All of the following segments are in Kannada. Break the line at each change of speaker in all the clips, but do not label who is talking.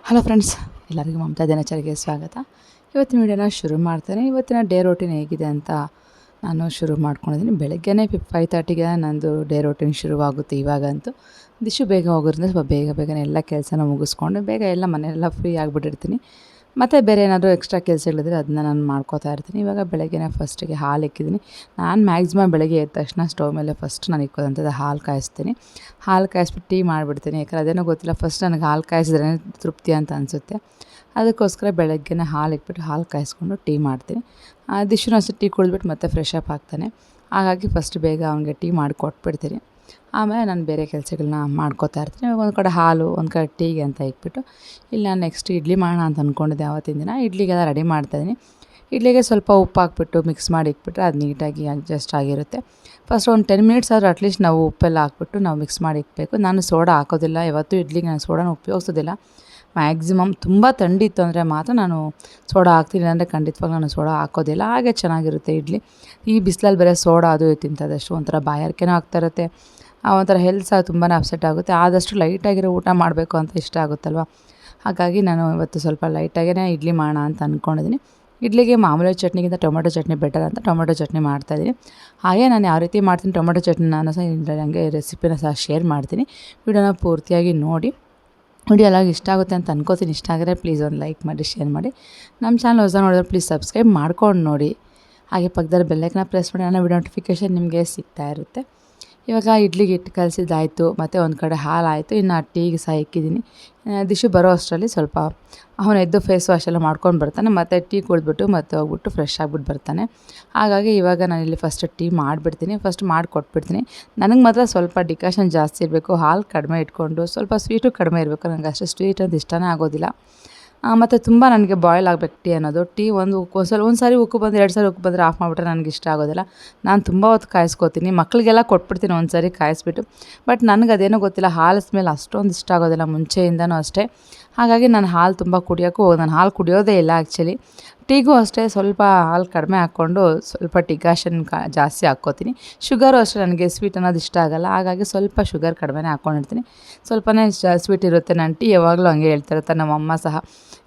ಹಲೋ ಫ್ರೆಂಡ್ಸ್, ಎಲ್ಲರಿಗೂ ಮಮತಾ ದಿನಚರಿಗೆ ಸ್ವಾಗತ. ಇವತ್ತಿನ ವಿಡಿಯೋನ ಶುರು ಮಾಡ್ತೇನೆ. ಇವತ್ತಿನ ಡೇ ರೂಟೀನ್ ಹೇಗಿದೆ ಅಂತ ನಾನು ಶುರು ಮಾಡ್ಕೊಂಡಿದ್ದೀನಿ. ಬೆಳಗ್ಗೆನೇ 5:30ಗೆ ನಂದು ಡೇ ರೂಟೀನ್ ಶುರುವಾಗುತ್ತೆ. ಇವಾಗಂತೂ ದಿಶು ಬೇಗ ಹೋಗೋದ್ರಿಂದ ಸ್ವಲ್ಪ ಬೇಗನೆ ಎಲ್ಲ ಕೆಲಸನ ಮುಗಿಸ್ಕೊಂಡು ಬೇಗ ಎಲ್ಲ ಮನೆಯೆಲ್ಲ ಫ್ರೀ ಆಗಿಬಿಟ್ಟಿರ್ತೀನಿ. ಮತ್ತು ಬೇರೆ ಏನಾದರೂ ಎಕ್ಸ್ಟ್ರಾ ಕೆಲಸಗಳಿದ್ರೆ ಅದನ್ನ ನಾನು ಮಾಡ್ಕೋತಾ ಇರ್ತೀನಿ. ಇವಾಗ ಬೆಳಗ್ಗೆನೇ ಫಸ್ಟಿಗೆ ಹಾಲು ಇಕ್ಕಿದ್ದೀನಿ. ನಾನು ಮ್ಯಾಕ್ಸಿಮಮ್ ಬೆಳಗ್ಗೆ ಎದ್ದ ತಕ್ಷಣ ಸ್ಟವ್ ಮೇಲೆ ಫಸ್ಟ್ ನಾನು ಇಕ್ಕೋದಂಥದ್ದು ಹಾಲು ಕಾಯಿಸ್ತೀನಿ. ಹಾಲು ಕಾಯಿಸ್ಬಿಟ್ಟು ಟೀ ಮಾಡಿಬಿಡ್ತೀನಿ. ಯಾಕಂದರೆ ಅದೇನೋ ಗೊತ್ತಿಲ್ಲ, ಫಸ್ಟ್ ನನಗೆ ಹಾಲು ಕಾಯಿಸಿದ್ರೇ ತೃಪ್ತಿ ಅಂತ ಅನಿಸುತ್ತೆ. ಅದಕ್ಕೋಸ್ಕರ ಬೆಳಗ್ಗೆನೇ ಹಾಲು ಇಟ್ಬಿಟ್ಟು ಹಾಲು ಕಾಯಿಸ್ಕೊಂಡು ಟೀ ಮಾಡ್ತೀನಿ. ದಿಶುನೂ ಅಷ್ಟೇ ಟೀ ಕುಡಿದ್ಬಿಟ್ಟು ಮತ್ತೆ ಫ್ರೆಶ್ ಅಪ್ ಆಗ್ತಾನೆ. ಹಾಗಾಗಿ ಫಸ್ಟ್ ಬೇಗ ಅವನಿಗೆ ಟೀ ಮಾಡಿ ಕೊಟ್ಬಿಡ್ತೀನಿ. ಆಮೇಲೆ ನಾನು ಬೇರೆ ಕೆಲಸಗಳನ್ನ ಮಾಡ್ಕೋತಾ ಇರ್ತೀನಿ. ಒಂದು ಕಡೆ ಹಾಲು, ಒಂದು ಕಡೆ ಟೀಗೆ ಅಂತ ಇಟ್ಬಿಟ್ಟು ಇಲ್ಲಿ ನಾನು ನೆಕ್ಸ್ಟ್ ಇಡ್ಲಿ ಮಾಡೋಣ ಅಂತ ಅಂದ್ಕೊಂಡಿದ್ದೆ. ಆವತ್ತಿನ ದಿನ ಇಡ್ಲಿಗೆಲ್ಲ ರೆಡಿ ಮಾಡ್ತಾಯಿದ್ದೀನಿ. ಇಡ್ಲಿಗೆ ಸ್ವಲ್ಪ ಉಪ್ಪು ಹಾಕ್ಬಿಟ್ಟು ಮಿಕ್ಸ್ ಮಾಡಿ ಇಟ್ಬಿಟ್ರೆ ಅದು ನೀಟಾಗಿ ಅಡ್ಜಸ್ಟ್ ಆಗಿರುತ್ತೆ. ಫಸ್ಟ್ ಒಂದು 10 ಮಿನಿಟ್ಸ್ ಆದರೂ ಅಟ್ಲೀಸ್ಟ್ ನಾವು ಉಪ್ಪೆಲ್ಲ ಹಾಕ್ಬಿಟ್ಟು ನಾವು ಮಿಕ್ಸ್ ಮಾಡಿ ಇಡಬೇಕು. ನಾನು ಸೋಡಾ ಹಾಕೋದಿಲ್ಲ, ಯಾವತ್ತೂ ಇಡ್ಲಿಗೆ ನಾನು ಸೋಡಾನ ಉಪಯೋಗಿಸೋದಿಲ್ಲ. ಮ್ಯಾಕ್ಸಿಮಮ್ ತುಂಬ ಥಂಡಿತ್ತು ಅಂದರೆ ಮಾತ್ರ ನಾನು ಸೋಡಾ ಹಾಕ್ತೀನಿ, ಅಂದರೆ ಖಂಡಿತವಾಗಿ ನಾನು ಸೋಡಾ ಹಾಕೋದಿಲ್ಲ. ಹಾಗೆ ಚೆನ್ನಾಗಿರುತ್ತೆ ಇಡ್ಲಿ. ಈ ಬಿಸಿಲಲ್ಲಿ ಬೇರೆ ಸೋಡಾ ಅದು ತಿಂತದಷ್ಟು ಒಂಥರ ಬಾಯಾರಿಕೆನೂ ಆಗ್ತಾ ಇರುತ್ತೆ. ಒಂಥರ ಹೆಲ್ತ್ ಸಹ ತುಂಬಾ ಅಪ್ಸೆಟ್ ಆಗುತ್ತೆ. ಆದಷ್ಟು ಲೈಟಾಗಿರೋ ಊಟ ಮಾಡಬೇಕು ಅಂತ ಇಷ್ಟ ಆಗುತ್ತಲ್ವ. ಹಾಗಾಗಿ ನಾನು ಇವತ್ತು ಸ್ವಲ್ಪ ಲೈಟಾಗೇ ಇಡ್ಲಿ ಮಾಡೋಣ ಅಂತ ಅಂದ್ಕೊಂಡಿದ್ದೀನಿ. ಇಡ್ಲಿಗೆ ಮಾಮೂಲಿ ಚಟ್ನಿಗಿಂತ ಟೊಮೆಟೊ ಚಟ್ನಿ ಬೆಟರ್ ಅಂತ ಟೊಮೆಟೊ ಚಟ್ನಿ ಮಾಡ್ತಾಯಿದ್ದೀನಿ. ಹಾಗೆ ನಾನು ಯಾವ ರೀತಿ ಮಾಡ್ತೀನಿ ಟೊಮೆಟೊ ಚಟ್ನಿ ನಾನು ಸಹ ನನಗೆ ರೆಸಿಪಿನ ಸಹ ಶೇರ್ ಮಾಡ್ತೀನಿ. ವಿಡಿಯೋನ ಪೂರ್ತಿಯಾಗಿ ನೋಡಿ. ವಿಡಿಯೋ ಎಲ್ಲ ಇಷ್ಟ ಆಗುತ್ತೆ ಅಂತ ಅನ್ಕೋತೀನಿ. ಇಷ್ಟ ಆಗಿದ್ರೆ ಪ್ಲೀಸ್ ಒಂದು ಲೈಕ್ ಮಾಡಿ, ಶೇರ್ ಮಾಡಿ. ನಮ್ಮ ಚಾನಲ್ ಹೊಸ ನೋಡಿದ್ರೆ ಪ್ಲೀಸ್ ಸಬ್ಸ್ಕ್ರೈಬ್ ಮಾಡ್ಕೊಂಡು ನೋಡಿ. ಹಾಗೆ ಪಕ್ಕದಲ್ಲಿ ಬೆಲ್ಲೈಕನ್ನ ಪ್ರೆಸ್ ಮಾಡಿ, ನನ್ನ ವಿಡಿಯೋ ನೋಟಿಫಿಕೇಷನ್ ನಿಮಗೆ ಸಿಗ್ತಾ ಇರುತ್ತೆ. ಇವಾಗ ಇಡ್ಲಿಗೆ ಹಿಟ್ಟು ಕಲಸಿದ್ದಾಯಿತು, ಮತ್ತು ಒಂದು ಕಡೆ ಹಾಲು ಆಯಿತು. ಇನ್ನು ಟೀಗೆ ಸಹ ಇಕ್ಕಿದ್ದೀನಿ. ದಿಶು ಬರೋ ಅಷ್ಟರಲ್ಲಿ ಸ್ವಲ್ಪ ಅವನು ಎದ್ದು ಫೇಸ್ ವಾಶ್ ಎಲ್ಲ ಮಾಡ್ಕೊಂಡು ಬರ್ತಾನೆ. ಮತ್ತು ಟೀ ಕುಡಿದ್ಬಿಟ್ಟು ಮತ್ತೆ ಹೋಗ್ಬಿಟ್ಟು ಫ್ರೆಶ್ ಆಗಿಬಿಟ್ಟು ಬರ್ತಾನೆ. ಹಾಗಾಗಿ ಇವಾಗ ನಾನಿಲ್ಲಿ ಫಸ್ಟ್ ಟೀ ಮಾಡಿಬಿಡ್ತೀನಿ. ಫಸ್ಟ್ ಮಾಡಿಕೊಟ್ಬಿಡ್ತೀನಿ. ನನಗೆ ಮಾತ್ರ ಸ್ವಲ್ಪ ಡಿಕಾಷನ್ ಜಾಸ್ತಿ ಇರಬೇಕು, ಹಾಲು ಕಡಿಮೆ ಇಟ್ಕೊಂಡು ಸ್ವಲ್ಪ ಸ್ವೀಟು ಕಡಿಮೆ ಇರಬೇಕು. ನನಗೆ ಅಷ್ಟು ಸ್ವೀಟ್ ಅಂತ ಇಷ್ಟನೇ ಆಗೋದಿಲ್ಲ. ಮತ್ತು ತುಂಬ ನನಗೆ ಬಾಯ್ಲ್ ಆಗಬೇಕು ಟೀ ಅನ್ನೋದು. ಟೀ ಒಂದು ಸಾರಿ ಉಕ್ಕು ಬಂದು 2 ಸಾರಿ ಉಕ್ಕು ಬಂದರೆ ಆಫ್ ಮಾಡಿಬಿಟ್ರೆ ನನಗೆ ಇಷ್ಟ ಆಗೋದಿಲ್ಲ. ನಾನು ತುಂಬ ಹೊತ್ತು ಕಾಯಿಸ್ಕೊತೀನಿ. ಮಕ್ಕಳಿಗೆಲ್ಲ ಕೊಟ್ಬಿಡ್ತೀನಿ ಒಂದು ಸಾರಿ ಕಾಯಿಸ್ಬಿಟ್ಟು. ಬಟ್ ನನಗೆ ಅದೇನೋ ಗೊತ್ತಿಲ್ಲ, ಹಾಲು ಸ್ಮೆಲ್ ಅಷ್ಟೊಂದು ಇಷ್ಟ ಆಗೋದಿಲ್ಲ ಮುಂಚೆಯಿಂದನೂ ಅಷ್ಟೇ. ಹಾಗಾಗಿ ನಾನು ಹಾಲು ತುಂಬ ನಾನು ಹಾಲು ಕುಡಿಯೋದೇ ಇಲ್ಲ ಆ್ಯಕ್ಚುಲಿ. ಟೀಗೂ ಅಷ್ಟೇ ಸ್ವಲ್ಪ ಹಾಲು ಕಡಿಮೆ ಹಾಕ್ಕೊಂಡು ಸ್ವಲ್ಪ ಡಿಕಾಷನ್ ಜಾಸ್ತಿ ಹಾಕ್ಕೋತೀನಿ. ಶುಗರು ಅಷ್ಟೇ, ನನಗೆ ಸ್ವೀಟ್ ಅನ್ನೋದು ಇಷ್ಟ ಆಗೋಲ್ಲ. ಹಾಗಾಗಿ ಸ್ವಲ್ಪ ಶುಗರ್ ಕಡಿಮೆನೇ ಹಾಕ್ಕೊಂಡಿರ್ತೀನಿ. ಸ್ವಲ್ಪನೇ ಸ್ವೀಟ್ ಇರುತ್ತೆ. ನನ್ನ ಟೀ ಯಾವಾಗಲೂ ಹಂಗೆ ಹೇಳ್ತಿರುತ್ತೆ ನಮ್ಮಮ್ಮ ಸಹ.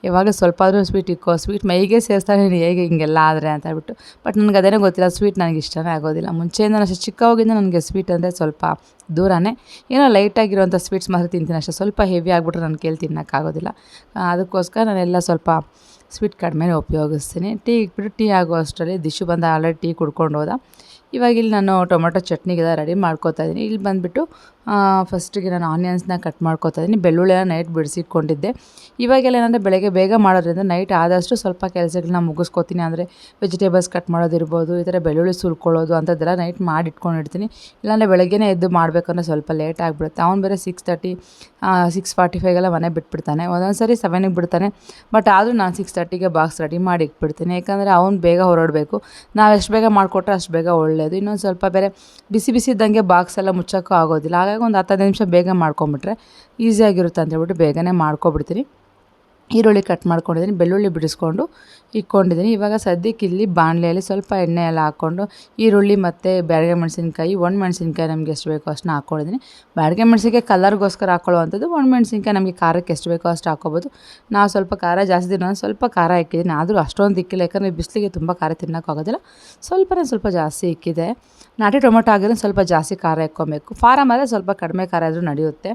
ಯಾವಾಗಲೂ ಸ್ವಲ್ಪ ಆದರೂ ಸ್ವೀಟ್ ಇಕ್ಕೋ, ಸ್ವೀಟ್ ಮೈಗೆ ಸೇರಿಸ್ತಾನೆ ನೀನು ಹೇಗೆ ಹಿಂಗೆಲ್ಲ ಆದರೆ ಅಂತ ಹೇಳ್ಬಿಟ್ಟು. ಬಟ್ ನನಗೆ ಅದೇನೋ ಗೊತ್ತಿಲ್ಲ, ಸ್ವೀಟ್ ನನಗೆ ಇಷ್ಟನೇ ಆಗೋದಿಲ್ಲ. ಮುಂಚೆಯಿಂದ ಅಷ್ಟೇ ಚಿಕ್ಕವಾಗಿಂದ ನನಗೆ ಸ್ವೀಟ್ ಅಂದರೆ ಸ್ವಲ್ಪ ದೂರನೇ. ಏನೋ ಲೈಟಾಗಿರೋಂಥ ಸ್ವೀಟ್ಸ್ ಮಾತ್ರ ತಿಂತೀನಿ ಅಷ್ಟೇ. ಸ್ವಲ್ಪ ಹೆವಿ ಆಗಿಬಿಟ್ರೆ ನನ್ನ ಕೈಲಿ ತಿನ್ನೋಕ್ಕಾಗೋದಿಲ್ಲ. ಅದಕ್ಕೋಸ್ಕರ ನಾನೆಲ್ಲ ಸ್ವಲ್ಪ ಸ್ವೀಟ್ ಕಡಿಮೆನೇ ಉಪಯೋಗಿಸ್ತೀನಿ. ಟೀ ಇಟ್ಬಿಟ್ಟು ಟೀ ಆಗೋ ಅಷ್ಟರಲ್ಲಿ ದಿಶು ಬಂದ ಆಲ್ರೆಡಿ ಟೀ ಕುಡ್ಕೊಂಡು ಹೋದ. ಇವಾಗ ಇಲ್ಲಿ ನಾನು ಟೊಮೆಟೊ ಚಟ್ನಿಗೆಲ್ಲ ರೆಡಿ ಮಾಡ್ಕೋತಾ ಇದ್ದೀನಿ. ಇಲ್ಲಿ ಬಂದುಬಿಟ್ಟು ಫಸ್ಟಿಗೆ ನಾನು ಆನಿಯನ್ಸ್ನ ಕಟ್ ಮಾಡ್ಕೋತಾ ಇದ್ದೀನಿ. ಬೆಳ್ಳುಳ್ಳಿನ ನೈಟ್ ಬಿಡಿಸಿಟ್ಕೊಂಡಿದ್ದೆ. ಇವಾಗೆಲ್ಲ ಏನಂದರೆ ಬೆಳಗ್ಗೆ ಬೇಗ ಮಾಡೋದ್ರಿಂದ ನೈಟ್ ಆದಷ್ಟು ಸ್ವಲ್ಪ ಕೆಲಸಗಳನ್ನ ಮುಗಿಸ್ಕೋತೀನಿ. ಅಂದರೆ ವೆಜಿಟೇಬಲ್ಸ್ ಕಟ್ ಮಾಡೋದಿರ್ಬೋದು, ಈ ಥರ ಬೆಳ್ಳುಳ್ಳಿ ಸುಲ್ಕೊಳ್ಳೋದು ಅಂಥದ್ದೆಲ್ಲ ನೈಟ್ ಮಾಡಿ ಇಟ್ಕೊಂಡಿರ್ತೀನಿ. ಇಲ್ಲಾಂದರೆ ಬೆಳಗ್ಗೆನೇ ಎದ್ದು ಮಾಡಬೇಕಂದ್ರೆ ಸ್ವಲ್ಪ ಲೇಟ್ ಆಗಿಬಿಡುತ್ತೆ. ಅವ್ನು ಬೇರೆ 6:30 6:45ಗೆಲ್ಲ ಮನೆ ಬಿಟ್ಬಿಡ್ತಾನೆ. ಒಂದೊಂದು ಸಾರಿ 7ಗೆ ಬಿಡ್ತಾನೆ. ಬಟ್ ಆದರೂ ನಾನು 6:30ಗೆ ಬಾಕ್ಸ್ ರೆಡಿ ಮಾಡಿ ಇಟ್ಬಿಡ್ತೀನಿ. ಯಾಕಂದರೆ ಅವ್ನು ಬೇಗ ಹೊರಡಬೇಕು. ನಾವು ಎಷ್ಟು ಬೇಗ ಮಾಡಿಕೊಟ್ರೆ ಅಷ್ಟು ಬೇಗ ಒಳ್ಳೆಯದು. ಇನ್ನೊಂದು ಸ್ವಲ್ಪ ಬೇರೆ ಬಿಸಿ ಇದ್ದಂಗೆ ಬಾಕ್ಸ್ ಎಲ್ಲ ಮುಚ್ಚೋಕ್ಕೂ ಆಗೋದಿಲ್ಲ. ಹಾಗಾಗಿ ಒಂದು 10 ನಿಮಿಷ ಬೇಗ ಮಾಡ್ಕೊಂಬಿಟ್ರೆ ಈಸಿಯಾಗಿರುತ್ತೆ ಅಂತ ಹೇಳ್ಬಿಟ್ಟು ಬೇಗನೆ ಮಾಡ್ಕೊಬಿಡ್ತೀನಿ. ಈರುಳ್ಳಿ ಕಟ್ ಮಾಡ್ಕೊಂಡಿದ್ದೀನಿ, ಬೆಳ್ಳುಳ್ಳಿ ಬಿಡಿಸ್ಕೊಂಡು ಇಟ್ಕೊಂಡಿದ್ದೀನಿ. ಇವಾಗ ಸದ್ಯಕ್ಕೆ ಇಲ್ಲಿ ಬಾಣಲೆಯಲ್ಲಿ ಸ್ವಲ್ಪ ಎಣ್ಣೆ ಎಲ್ಲ ಹಾಕ್ಕೊಂಡು ಈರುಳ್ಳಿ ಮತ್ತು ಬ್ಯಾಡಗೆ ಮೆಣಸಿನ್ಕಾಯಿ, ಒಣಮೆಣಸಿನ್ಕಾಯಿ ನಮಗೆ ಎಷ್ಟು ಬೇಕೋ ಅಷ್ಟನ್ನ ಹಾಕ್ಕೊಂಡಿದ್ದೀನಿ. ಬ್ಯಾಡಗೆ ಮೆಣಸಿನ್ಕಾಯಿ ಕಲರ್ಗೋಸ್ಕರ ಹಾಕೊಳ್ಳುವಂಥದ್ದು, ಒಣಮೆಣಸಿನ್ಕಾಯಿ ನಮಗೆ ಖಾರಕ್ಕೆ ಎಷ್ಟು ಬೇಕೋ ಅಷ್ಟು ಹಾಕ್ಕೋಬೋದು. ನಾವು ಸ್ವಲ್ಪ ಖಾರ ಜಾಸ್ತಿ ನಾನು ಸ್ವಲ್ಪ ಖಾರ ಇಕ್ಕಿದ್ದೀನಿ, ಆದರೂ ಅಷ್ಟೊಂದು ಇಕ್ಕಿಲ್ಲ. ಯಾಕಂದರೆ ಬಿಸಿಲಿಗೆ ತುಂಬ ಖಾರ ತಿನ್ನೋಕ್ಕಾಗೋದಿಲ್ಲ. ಸ್ವಲ್ಪ ಜಾಸ್ತಿ ಇಕ್ಕಿದೆ. ನಾಟಿ ಟೊಮೊಟೊ ಆಗಿದ್ರೆ ಸ್ವಲ್ಪ ಜಾಸ್ತಿ ಖಾರ ಇಕ್ಕೊಬೇಕು. ಫಾರಮ್ ಆದರೆ ಸ್ವಲ್ಪ ಕಡಿಮೆ ಖಾರ ಆದರೂ ನಡೆಯುತ್ತೆ.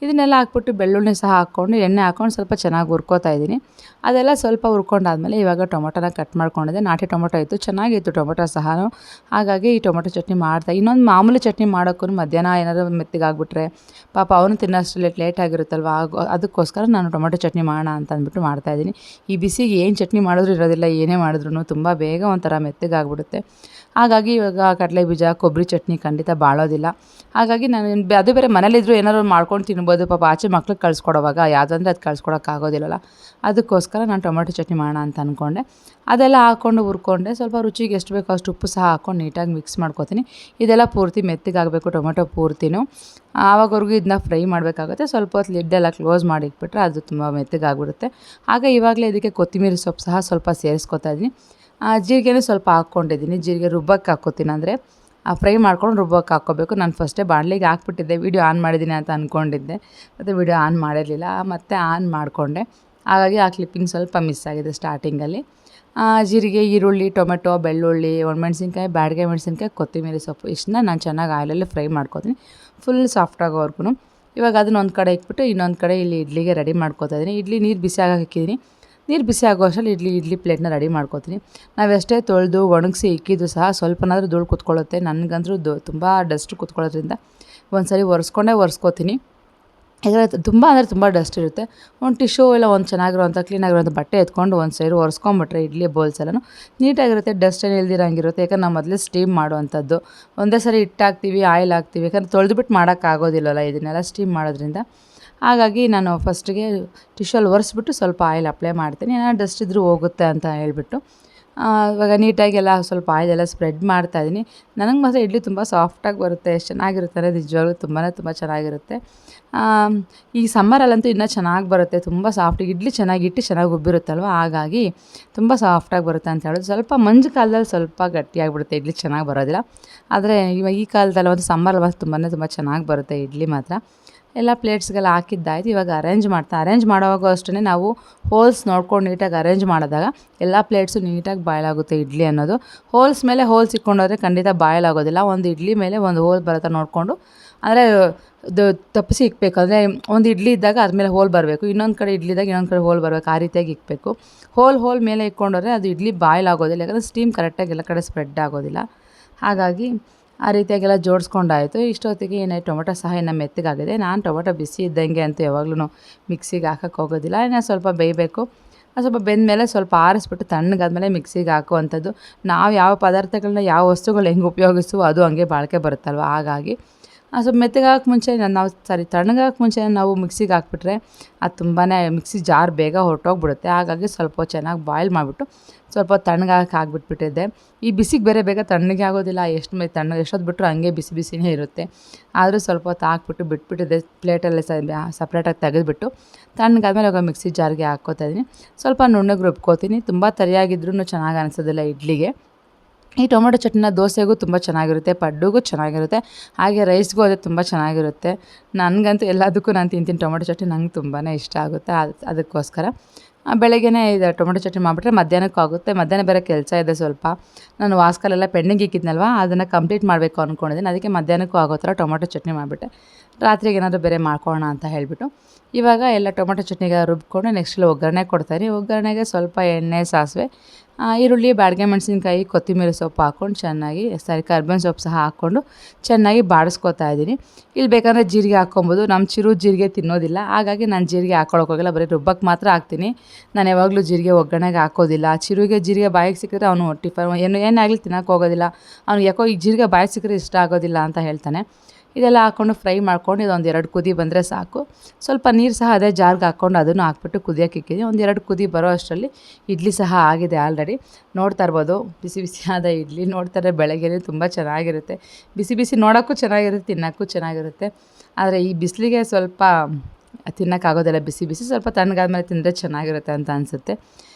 ಇದನ್ನೆಲ್ಲ ಹಾಕ್ಬಿಟ್ಟು ಬೆಳ್ಳುಳ್ಳಿ ಸಹ ಹಾಕ್ಕೊಂಡು ಎಣ್ಣೆ ಹಾಕ್ಕೊಂಡು ಸ್ವಲ್ಪ ಚೆನ್ನಾಗಿ ಹುರ್ಕೋತಾ ಇದ್ದೀನಿ. ಅದೆಲ್ಲ ಸ್ವಲ್ಪ ಹುರ್ಕೊಂಡಾದ್ಮೇಲೆ ಇವಾಗ ಟೊಮೊಟೊನ ಕಟ್ ಮಾಡ್ಕೊಂಡಿದ್ದೆ. ನಾಟಿ ಟೊಮೊಟೊ ಇತ್ತು, ಚೆನ್ನಾಗಿತ್ತು ಟೊಮೊಟೊ ಸಹ. ಹಾಗಾಗಿ ಈ ಟೊಮೊಟೊ ಚಟ್ನಿ ಮಾಡ್ತಾ ಇನ್ನೊಂದು ಮಾಮೂಲಿ ಚಟ್ನಿ ಮಾಡೋಕ್ಕೂ ಮಧ್ಯಾಹ್ನ ಏನಾದರೂ ಮೆತ್ತಗಾಗ್ಬಿಟ್ರೆ ಪಾಪ ಅವನು ತಿನ್ನೋಷ್ಟು ಲೇಟ್ ಆಗಿರುತ್ತಲ್ವ. ಅದಕ್ಕೋಸ್ಕರ ನಾನು ಟೊಮೊಟೊ ಚಟ್ನಿ ಮಾಡೋಣ ಅಂತ ಅಂದ್ಬಿಟ್ಟು ಮಾಡ್ತಾಯಿದ್ದೀನಿ. ಈ ಬಿಸಿಗೆ ಏನು ಚಟ್ನಿ ಮಾಡಿದ್ರೂ ಇರೋದಿಲ್ಲ, ಏನೇ ಮಾಡಿದ್ರೂ ತುಂಬ ಬೇಗ ಒಂಥರ ಮೆತ್ತಗಾಗ್ಬಿಡುತ್ತೆ. ಹಾಗಾಗಿ ಇವಾಗ ಕಡಲೆ ಬೀಜ, ಕೊಬ್ಬರಿ ಚಟ್ನಿ ಖಂಡಿತ ಬಾಳೋದಿಲ್ಲ. ಹಾಗಾಗಿ ನಾನು ಅದು ಬೇರೆ ಮನೇಲಿದ್ದರೂ ಏನಾದ್ರು ಮಾಡ್ಕೊಂಡು ತಿನ್ಬೋದು. ಪಾಪ ಆಚೆ ಮಕ್ಳಿಗೆ ಕಳಿಸ್ಕೊಡೋವಾಗ ಯಾವುದಂದ್ರೆ ಅದು ಕಳಿಸ್ಕೊಡೋಕ್ಕಾಗೋದಿಲ್ಲಲ್ಲ. ಅದಕ್ಕೋಸ್ಕರ ನಾನು ಟೊಮೆಟೊ ಚಟ್ನಿ ಮಾಡೋಣ ಅಂತ ಅಂದ್ಕೊಂಡೆ. ಅದೆಲ್ಲ ಹಾಕ್ಕೊಂಡು ಹುರ್ಕೊಂಡೆ. ಸ್ವಲ್ಪ ರುಚಿಗೆ ಎಷ್ಟು ಬೇಕೋ ಅಷ್ಟು ಉಪ್ಪು ಸಹ ಹಾಕ್ಕೊಂಡು ನೀಟಾಗಿ ಮಿಕ್ಸ್ ಮಾಡ್ಕೊತೀನಿ. ಇದೆಲ್ಲ ಪೂರ್ತಿ ಮೆತ್ತಗಾಗಬೇಕು ಟೊಮೆಟೊ ಪೂರ್ತಿನೂ. ಆವಾಗವರೆಗೂ ಇದನ್ನ ಫ್ರೈ ಮಾಡಬೇಕಾಗುತ್ತೆ. ಸ್ವಲ್ಪ ಹೊತ್ತು ಲಿಡ್ಡೆಲ್ಲ ಕ್ಲೋಸ್ ಮಾಡಿ ಇಟ್ಬಿಟ್ರೆ ಅದು ತುಂಬ ಮೆತ್ತಗಾಗ್ಬಿಡುತ್ತೆ. ಆಗ ಇವಾಗಲೇ ಇದಕ್ಕೆ ಕೊತ್ತಂಬರಿ ಸೊಪ್ಪು ಸಹ ಸ್ವಲ್ಪ ಸೇರಿಸ್ಕೊತಾ ಇದ್ದೀನಿ. ಜೀರಿಗೆನೂ ಸ್ವಲ್ಪ ಹಾಕ್ಕೊಂಡಿದ್ದೀನಿ. ಜೀರಿಗೆ ರುಬ್ಬಕ್ಕೆ ಹಾಕ್ಕೋತೀನಿ, ಅಂದರೆ ಫ್ರೈ ಮಾಡ್ಕೊಂಡು ರುಬ್ಬಕ್ಕೆ ಹಾಕ್ಕೋಬೇಕು. ನಾನು ಫಸ್ಟೇ ಬಾಣಲಿಗೆ ಹಾಕ್ಬಿಟ್ಟಿದ್ದೆ, ವೀಡಿಯೋ ಆನ್ ಮಾಡಿದ್ದೀನಿ ಅಂತ ಅಂದ್ಕೊಂಡಿದ್ದೆ, ಮತ್ತು ವೀಡಿಯೋ ಆನ್ ಮಾಡಿರಲಿಲ್ಲ, ಮತ್ತೆ ಆನ್ ಮಾಡಿಕೊಂಡೆ. ಹಾಗಾಗಿ ಆ ಕ್ಲಿಪ್ಪಿಂಗ್ ಸ್ವಲ್ಪ ಮಿಸ್ ಆಗಿದೆ ಸ್ಟಾರ್ಟಿಂಗಲ್ಲಿ. ಜೀರಿಗೆ, ಈರುಳ್ಳಿ, ಟೊಮೆಟೊ, ಬೆಳ್ಳುಳ್ಳಿ, ಒಣಮೆಣ್ಸಿನ್ಕಾಯಿ, ಬ್ಯಾಡಗೆ ಮೆಣಸಿನ್ಕಾಯಿ, ಕೊತ್ತಂಬರಿ ಸೊಪ್ಪು ಇಷ್ಟನ್ನ ನಾನು ಚೆನ್ನಾಗಿ ಆಯಿಲಲ್ಲಿ ಫ್ರೈ ಮಾಡ್ಕೊತೀನಿ ಫುಲ್ ಸಾಫ್ಟಾಗೋವರೆಗೂ. ಇವಾಗ ಅದನ್ನ ಒಂದು ಕಡೆ ಇಟ್ಬಿಟ್ಟು ಇನ್ನೊಂದು ಕಡೆ ಇಲ್ಲಿ ಇಡ್ಲಿಗೆ ರೆಡಿ ಮಾಡ್ಕೊತಾ ಇದ್ದೀನಿ. ಇಡ್ಲಿ ನೀರು ಬಿಸಿ ಆಗಕ್ಕೆ ಇಕ್ಕಿದ್ದೀನಿ. ನೀರು ಬಿಸಿ ಆಗೋ ಅಷ್ಟರಲ್ಲಿ ಇಡ್ಲಿ ಪ್ಲೇಟ್ನ ರೆಡಿ ಮಾಡ್ಕೊತೀನಿ. ನಾವೆಷ್ಟೇ ತೊಳೆದು ಒಣಗಿಸಿ ಇಕ್ಕಿದ್ದು ಸಹ ಸ್ವಲ್ಪನಾದರೂ ಧೂಳು ಕೂತ್ಕೊಳ್ಳುತ್ತೆ. ನನಗಂತೂ ತುಂಬ ಡಸ್ಟ್ ಕೂತ್ಕೊಳ್ಳೋದ್ರಿಂದ ಒಂದು ಸರಿ ಒರೆಸ್ಕೊತೀನಿ. ಯಾಕಂದರೆ ತುಂಬ ಡಸ್ಟ್ ಇರುತ್ತೆ. ಒಂದು ಟಿಶ್ಯೂ ಇಲ್ಲ ಒಂದು ಚೆನ್ನಾಗಿರುವಂಥ ಕ್ಲೀನಾಗಿರುವಂಥ ಬಟ್ಟೆ ಎತ್ಕೊಂಡು ಒಂದು ಸೈಡ್ ಒರೆಸ್ಕೊಂಬಿಟ್ರೆ ಇಡ್ಲಿ ಬೌಲ್ಸ್ ಎಲ್ಲನೂ ನೀಟಾಗಿರುತ್ತೆ, ಡಸ್ಟ್ ಏನು ಇಲ್ದಿರಂಗಿರುತ್ತೆ. ಯಾಕಂದ್ರೆ ನಾವು ಮೊದಲೇ ಸ್ಟೀಮ್ ಮಾಡುವಂಥದ್ದು, ಒಂದೇ ಸರಿ ಹಿಟ್ಟಾಕ್ತೀವಿ, ಆಯಿಲ್ ಹಾಕ್ತೀವಿ, ಯಾಕಂದರೆ ತೊಳೆದುಬಿಟ್ಟು ಮಾಡೋಕ್ಕಾಗೋದಿಲ್ಲಲ್ಲ ಇದನ್ನೆಲ್ಲ ಸ್ಟೀಮ್ ಮಾಡೋದ್ರಿಂದ. ಹಾಗಾಗಿ ನಾನು ಫಸ್ಟಿಗೆ ಟಿಶ್ಯೂಲ್ಲಿ ಒರೆಸ್ಬಿಟ್ಟು ಸ್ವಲ್ಪ ಆಯಿಲ್ ಅಪ್ಲೈ ಮಾಡ್ತೀನಿ, ಏನಾದ್ರು ಡಸ್ಟ್ ಇದ್ರೂ ಹೋಗುತ್ತೆ ಅಂತ ಹೇಳ್ಬಿಟ್ಟು. ಇವಾಗ ನೀಟಾಗೆಲ್ಲ ಸ್ವಲ್ಪ ಆಯಿಲೆಲ್ಲ ಸ್ಪ್ರೆಡ್ ಮಾಡ್ತಾಯಿದ್ದೀನಿ. ನನಗೆ ಮಾತ್ರ ಇಡ್ಲಿ ತುಂಬ ಸಾಫ್ಟಾಗಿ ಬರುತ್ತೆ, ಎಷ್ಟು ಚೆನ್ನಾಗಿರುತ್ತೆ ಅಂದರೆ ನಿಜವಾಗ್ಲೂ ತುಂಬ ಚೆನ್ನಾಗಿರುತ್ತೆ. ಈ ಸಮ್ಮರಲ್ಲಂತೂ ಇನ್ನೂ ಚೆನ್ನಾಗಿ ಬರುತ್ತೆ, ತುಂಬ ಸಾಫ್ಟ್ ಇಡ್ಲಿ ಚೆನ್ನಾಗಿ ಉಬ್ಬಿರುತ್ತಲ್ವ, ಹಾಗಾಗಿ ತುಂಬ ಸಾಫ್ಟಾಗಿ ಬರುತ್ತೆ ಅಂತ ಹೇಳೋದು. ಸ್ವಲ್ಪ ಮಂಜು ಕಾಲದಲ್ಲಿ ಸ್ವಲ್ಪ ಗಟ್ಟಿಯಾಗಿಬಿಡುತ್ತೆ, ಇಡ್ಲಿ ಚೆನ್ನಾಗಿ ಬರೋದಿಲ್ಲ. ಆದರೆ ಇವಾಗ ಈ ಕಾಲದಲ್ಲಿ ಒಂದು ಸಮ್ಮರಲ್ಲಿ ತುಂಬ ಚೆನ್ನಾಗಿ ಬರುತ್ತೆ ಇಡ್ಲಿ ಮಾತ್ರ. ಎಲ್ಲ ಪ್ಲೇಟ್ಸ್ಗೆಲ್ಲ ಹಾಕಿದ್ದಾಯ್ತು. ಇವಾಗ ಅರೇಂಜ್ ಮಾಡೋವಾಗ ಅಷ್ಟೇ ನಾವು ಹೋಲ್ಸ್ ನೋಡ್ಕೊಂಡು ನೀಟಾಗಿ ಅರೇಂಜ್ ಮಾಡಿದಾಗ ಎಲ್ಲ ಪ್ಲೇಟ್ಸು ನೀಟಾಗಿ ಬಾಯ್ಲ್ ಆಗುತ್ತೆ ಇಡ್ಲಿ ಅನ್ನೋದು. ಹೋಲ್ಸ್ ಮೇಲೆ ಹೋಲ್ಸ್ ಇಟ್ಕೊಂಡೋದ್ರೆ ಖಂಡಿತ ಬಾಯ್ಲ್ ಆಗೋದಿಲ್ಲ. ಒಂದು ಇಡ್ಲಿ ಮೇಲೆ ಒಂದು ಹೋಲ್ ಬರೋ ನೋಡಿಕೊಂಡು, ಅಂದರೆ ತಪ್ಪಿಸಿ ಇಕ್ಬೇಕು. ಅಂದರೆ ಒಂದು ಇಡ್ಲಿ ಇದ್ದಾಗ ಅದ್ಮೇಲೆ ಹೋಲ್ ಬರಬೇಕು, ಇನ್ನೊಂದು ಕಡೆ ಇಡ್ಲಿ ಇದ್ದಾಗ ಇನ್ನೊಂದು ಕಡೆ ಹೋಲ್ ಬರಬೇಕು, ಆ ರೀತಿಯಾಗಿ ಇಕ್ಬೇಕು. ಹೋಲ್ ಮೇಲೆ ಇಟ್ಕೊಂಡೋದ್ರೆ ಅದು ಇಡ್ಲಿ ಬಾಯ್ಲ್ ಆಗೋದಿಲ್ಲ, ಯಾಕಂದರೆ ಸ್ಟೀಮ್ ಕರೆಕ್ಟಾಗಿ ಎಲ್ಲ ಕಡೆ ಸ್ಪ್ರೆಡ್ ಆಗೋದಿಲ್ಲ. ಹಾಗಾಗಿ ಆ ರೀತಿಯಾಗೆಲ್ಲ ಜೋಡಿಸ್ಕೊಂಡಾಯಿತು. ಇಷ್ಟೊತ್ತಿಗೆ ಏನಾಯ್ತು, ಟೊಮೆಟೊ ಸಹ ಇನ್ನು ಮೆತ್ತಗಾಗಿದೆ. ನಾನು ಟೊಮೆಟೊ ಬಿಸಿ ಇದ್ದಂಗೆ ಅಂತೂ ಯಾವಾಗಲೂ ಮಿಕ್ಸಿಗೆ ಹಾಕೋಕ್ಕೆ ಹೋಗೋದಿಲ್ಲ, ಇನ್ನು ಸ್ವಲ್ಪ ಬೇಯಬೇಕು. ಸ್ವಲ್ಪ ಬೆಂದಮೇಲೆ ಸ್ವಲ್ಪ ಆರಿಸ್ಬಿಟ್ಟು ತಣ್ಣಗಾದ್ಮೇಲೆ ಮಿಕ್ಸಿಗೆ ಹಾಕುವಂಥದ್ದು. ನಾವು ಯಾವ ಪದಾರ್ಥಗಳನ್ನ ಯಾವ ವಸ್ತುಗಳು ಹೆಂಗೆ ಉಪಯೋಗಿಸ್ತೀವೋ ಅದು ಹಂಗೆ ಬಾಳಿಕೆ ಬರುತ್ತಲ್ವ, ಹಾಗಾಗಿ ಸ್ವಲ್ಪ ಮೆತ್ತಗಾಗಕ್ಕೆ ಮುಂಚೆ ತಣ್ಣಗಾಗಕ್ಕೆ ಮುಂಚೆ ನಾವು ಮಿಕ್ಸಿಗೆ ಹಾಕ್ಬಿಟ್ರೆ ಅದು ತುಂಬಾ ಮಿಕ್ಸಿ ಜಾರ್ ಬೇಗ ಹೊರಟೋಗ್ಬಿಡುತ್ತೆ. ಹಾಗಾಗಿ ಸ್ವಲ್ಪ ಚೆನ್ನಾಗಿ ಬಾಯ್ಲ್ ಮಾಡಿಬಿಟ್ಟು ಸ್ವಲ್ಪ ತಣ್ಣಗಾಗಕ್ಕೆ ಹಾಕ್ಬಿಟ್ಟಿದ್ದೆ. ಈ ಬಿಸಿಗೆ ಬೇಗ ತಣ್ಣಗೆ ಆಗೋದಿಲ್ಲ, ಎಷ್ಟೊತ್ತು ಬಿಟ್ಟರು ಹಂಗೆ ಬಿಸಿನೇ ಇರುತ್ತೆ. ಆದರೂ ಸ್ವಲ್ಪ ಹೊತ್ತು ಹಾಕ್ಬಿಟ್ಟು ಬಿಟ್ಬಿಟ್ಟಿದ್ದೆ, ಪ್ಲೇಟಲ್ಲಿ ಸಪ್ರೇಟಾಗಿ ತೆಗೆದುಬಿಟ್ಟು ತಣ್ಣಗಾದ್ಮೇಲೆ ಇವಾಗ ಮಿಕ್ಸಿ ಜಾರ್ಗೆ ಹಾಕ್ಕೋತಾ ಇದ್ದೀನಿ. ಸ್ವಲ್ಪ ನುಣ್ಣಗೆ ರುಬ್ಕೋತೀನಿ, ತುಂಬ ತರಿಯಾಗಿದ್ರೂ ಚೆನ್ನಾಗಿ ಅನಿಸೋದಿಲ್ಲ ಇಡ್ಲಿಗೆ. ಈ ಟೊಮೆಟೊ ಚಟ್ನಿನ ದೋಸೆಗೂ ತುಂಬ ಚೆನ್ನಾಗಿರುತ್ತೆ, ಪಡ್ಡುಗೂ ಚೆನ್ನಾಗಿರುತ್ತೆ, ಹಾಗೆ ರೈಸ್ಗೂ ಅದೇ ತುಂಬ ಚೆನ್ನಾಗಿರುತ್ತೆ. ನನಗಂತೂ ಎಲ್ಲದಕ್ಕೂ ನಾನು ತಿಂತೀನಿ ಟೊಮೆಟೊ ಚಟ್ನಿ, ನಂಗೆ ತುಂಬಾ ಇಷ್ಟ ಆಗುತ್ತೆ. ಅದಕ್ಕೋಸ್ಕರ ಬೆಳಗ್ಗೆನೇ ಇದು ಟೊಮೆಟೊ ಚಟ್ನಿ ಮಾಡಿಬಿಟ್ರೆ ಮಧ್ಯಾಹ್ನಕ್ಕೂ ಆಗುತ್ತೆ. ಮಧ್ಯಾಹ್ನ ಬೇರೆ ಕೆಲಸ ಇದೆ ಸ್ವಲ್ಪ, ನಾನು ವಾಸ್ಕಲೆಲ್ಲ ಪೆಂಡಿಂಗ್ ಇಕ್ಕಿದ್ನಲ್ವ, ಅದನ್ನು ಕಂಪ್ಲೀಟ್ ಮಾಡಬೇಕು ಅಂದ್ಕೊಂಡಿದ್ದೀನಿ. ಅದಕ್ಕೆ ಮಧ್ಯಾಹ್ನಕ್ಕೂ ಆಗೋ ಥರ ಟೊಮೆಟೊ ಚಟ್ನಿ ಮಾಡಿಬಿಟ್ಟೆ, ರಾತ್ರಿಗೆ ಏನಾದರೂ ಬೇರೆ ಮಾಡ್ಕೊಳ್ಳೋಣ ಅಂತ ಹೇಳಿಬಿಟ್ಟು. ಇವಾಗ ಎಲ್ಲ ಟೊಮೆಟೊ ಚಟ್ನಿಗೆ ರುಬ್ಕೊಂಡು ನೆಕ್ಸ್ಟ್ ಒಗ್ಗರಣೆ ಕೊಡ್ತಾಯಿದ್ದೀನಿ. ಒಗ್ಗರಣೆಗೆ ಸ್ವಲ್ಪ ಎಣ್ಣೆ, ಸಾಸಿವೆ, ಈರುಳ್ಳಿ, ಬ್ಯಾಡಗೆ ಮೆಣಸಿನ್ಕಾಯಿ, ಕೊತ್ತಂಬರಿ ಸೊಪ್ಪು ಹಾಕ್ಕೊಂಡು ಕರ್ಬೇವಿನ ಸೊಪ್ಪು ಸಹ ಹಾಕ್ಕೊಂಡು ಚೆನ್ನಾಗಿ ಬಾಡಿಸ್ಕೊತಾ ಇದ್ದೀನಿ. ಇಲ್ಲಿ ಬೇಕಂದರೆ ಜೀರಿಗೆ ಹಾಕ್ಕೊಬೋದು, ನಮ್ಮ ಚಿರು ಜೀರಿಗೆ ತಿನ್ನೋದಿಲ್ಲ, ಹಾಗಾಗಿ ನಾನು ಜೀರಿಗೆ ಹಾಕ್ಕೊಳ್ಳೋಕ್ಕೋಗಿಲ್ಲ, ಬರೀ ರುಬ್ಬಕ್ಕೆ ಮಾತ್ರ ಹಾಕ್ತೀನಿ. ನಾನು ಯಾವಾಗಲೂ ಜೀರಿಗೆ ಒಗ್ಗರಣೆಗೆ ಹಾಕೋದಿಲ್ಲ. ಚಿರುಗೆ ಜೀರಿಗೆ ಬಾಯಿಗೆ ಸಿಕ್ಕಿದ್ರೆ ಅವನು ಏನಾಗಲಿ ತಿನ್ನೋಕೆ ಹೋಗೋದಿಲ್ಲ. ಅವ್ನು ಯಾಕೋ ಈ ಜೀರಿಗೆ ಬಾಯಿಗೆ ಸಿಕ್ಕರೆ ಇಷ್ಟ ಆಗೋದಿಲ್ಲ ಅಂತ ಹೇಳ್ತಾನೆ. ಇದೆಲ್ಲ ಹಾಕ್ಕೊಂಡು ಫ್ರೈ ಮಾಡ್ಕೊಂಡು ಇದೊಂದು 2 ಕುದಿ ಬಂದರೆ ಸಾಕು. ಸ್ವಲ್ಪ ನೀರು ಸಹ ಅದೇ ಜಾರ್ಗೆ ಹಾಕ್ಕೊಂಡು ಅದನ್ನು ಹಾಕ್ಬಿಟ್ಟು ಕುದಿಯೋಕೆ ಇಕ್ಕಿದ್ದೀನಿ. ಒಂದು 2 ಕುದಿ ಬರೋ ಅಷ್ಟರಲ್ಲಿ ಇಡ್ಲಿ ಸಹ ಆಗಿದೆ ಆಲ್ರೆಡಿ. ನೋಡ್ತಾ ಇರ್ಬೋದು, ಬಿಸಿಯಾದ ಇಡ್ಲಿ. ನೋಡ್ತಾರೆ ಬೆಳಗ್ಗೆ ತುಂಬ ಚೆನ್ನಾಗಿರುತ್ತೆ, ಬಿಸಿ ನೋಡೋಕ್ಕೂ ಚೆನ್ನಾಗಿರುತ್ತೆ, ತಿನ್ನೋಕ್ಕೂ ಚೆನ್ನಾಗಿರುತ್ತೆ. ಆದರೆ ಈ ಬಿಸಿಲಿಗೆ ಸ್ವಲ್ಪ ತಿನ್ನೋಕ್ಕಾಗೋದಿಲ್ಲ ಬಿಸಿ. ಸ್ವಲ್ಪ ತಣ್ಣಗಾದ್ಮೇಲೆ ತಿಂದರೆ ಚೆನ್ನಾಗಿರುತ್ತೆ ಅಂತ ಅನಿಸುತ್ತೆ.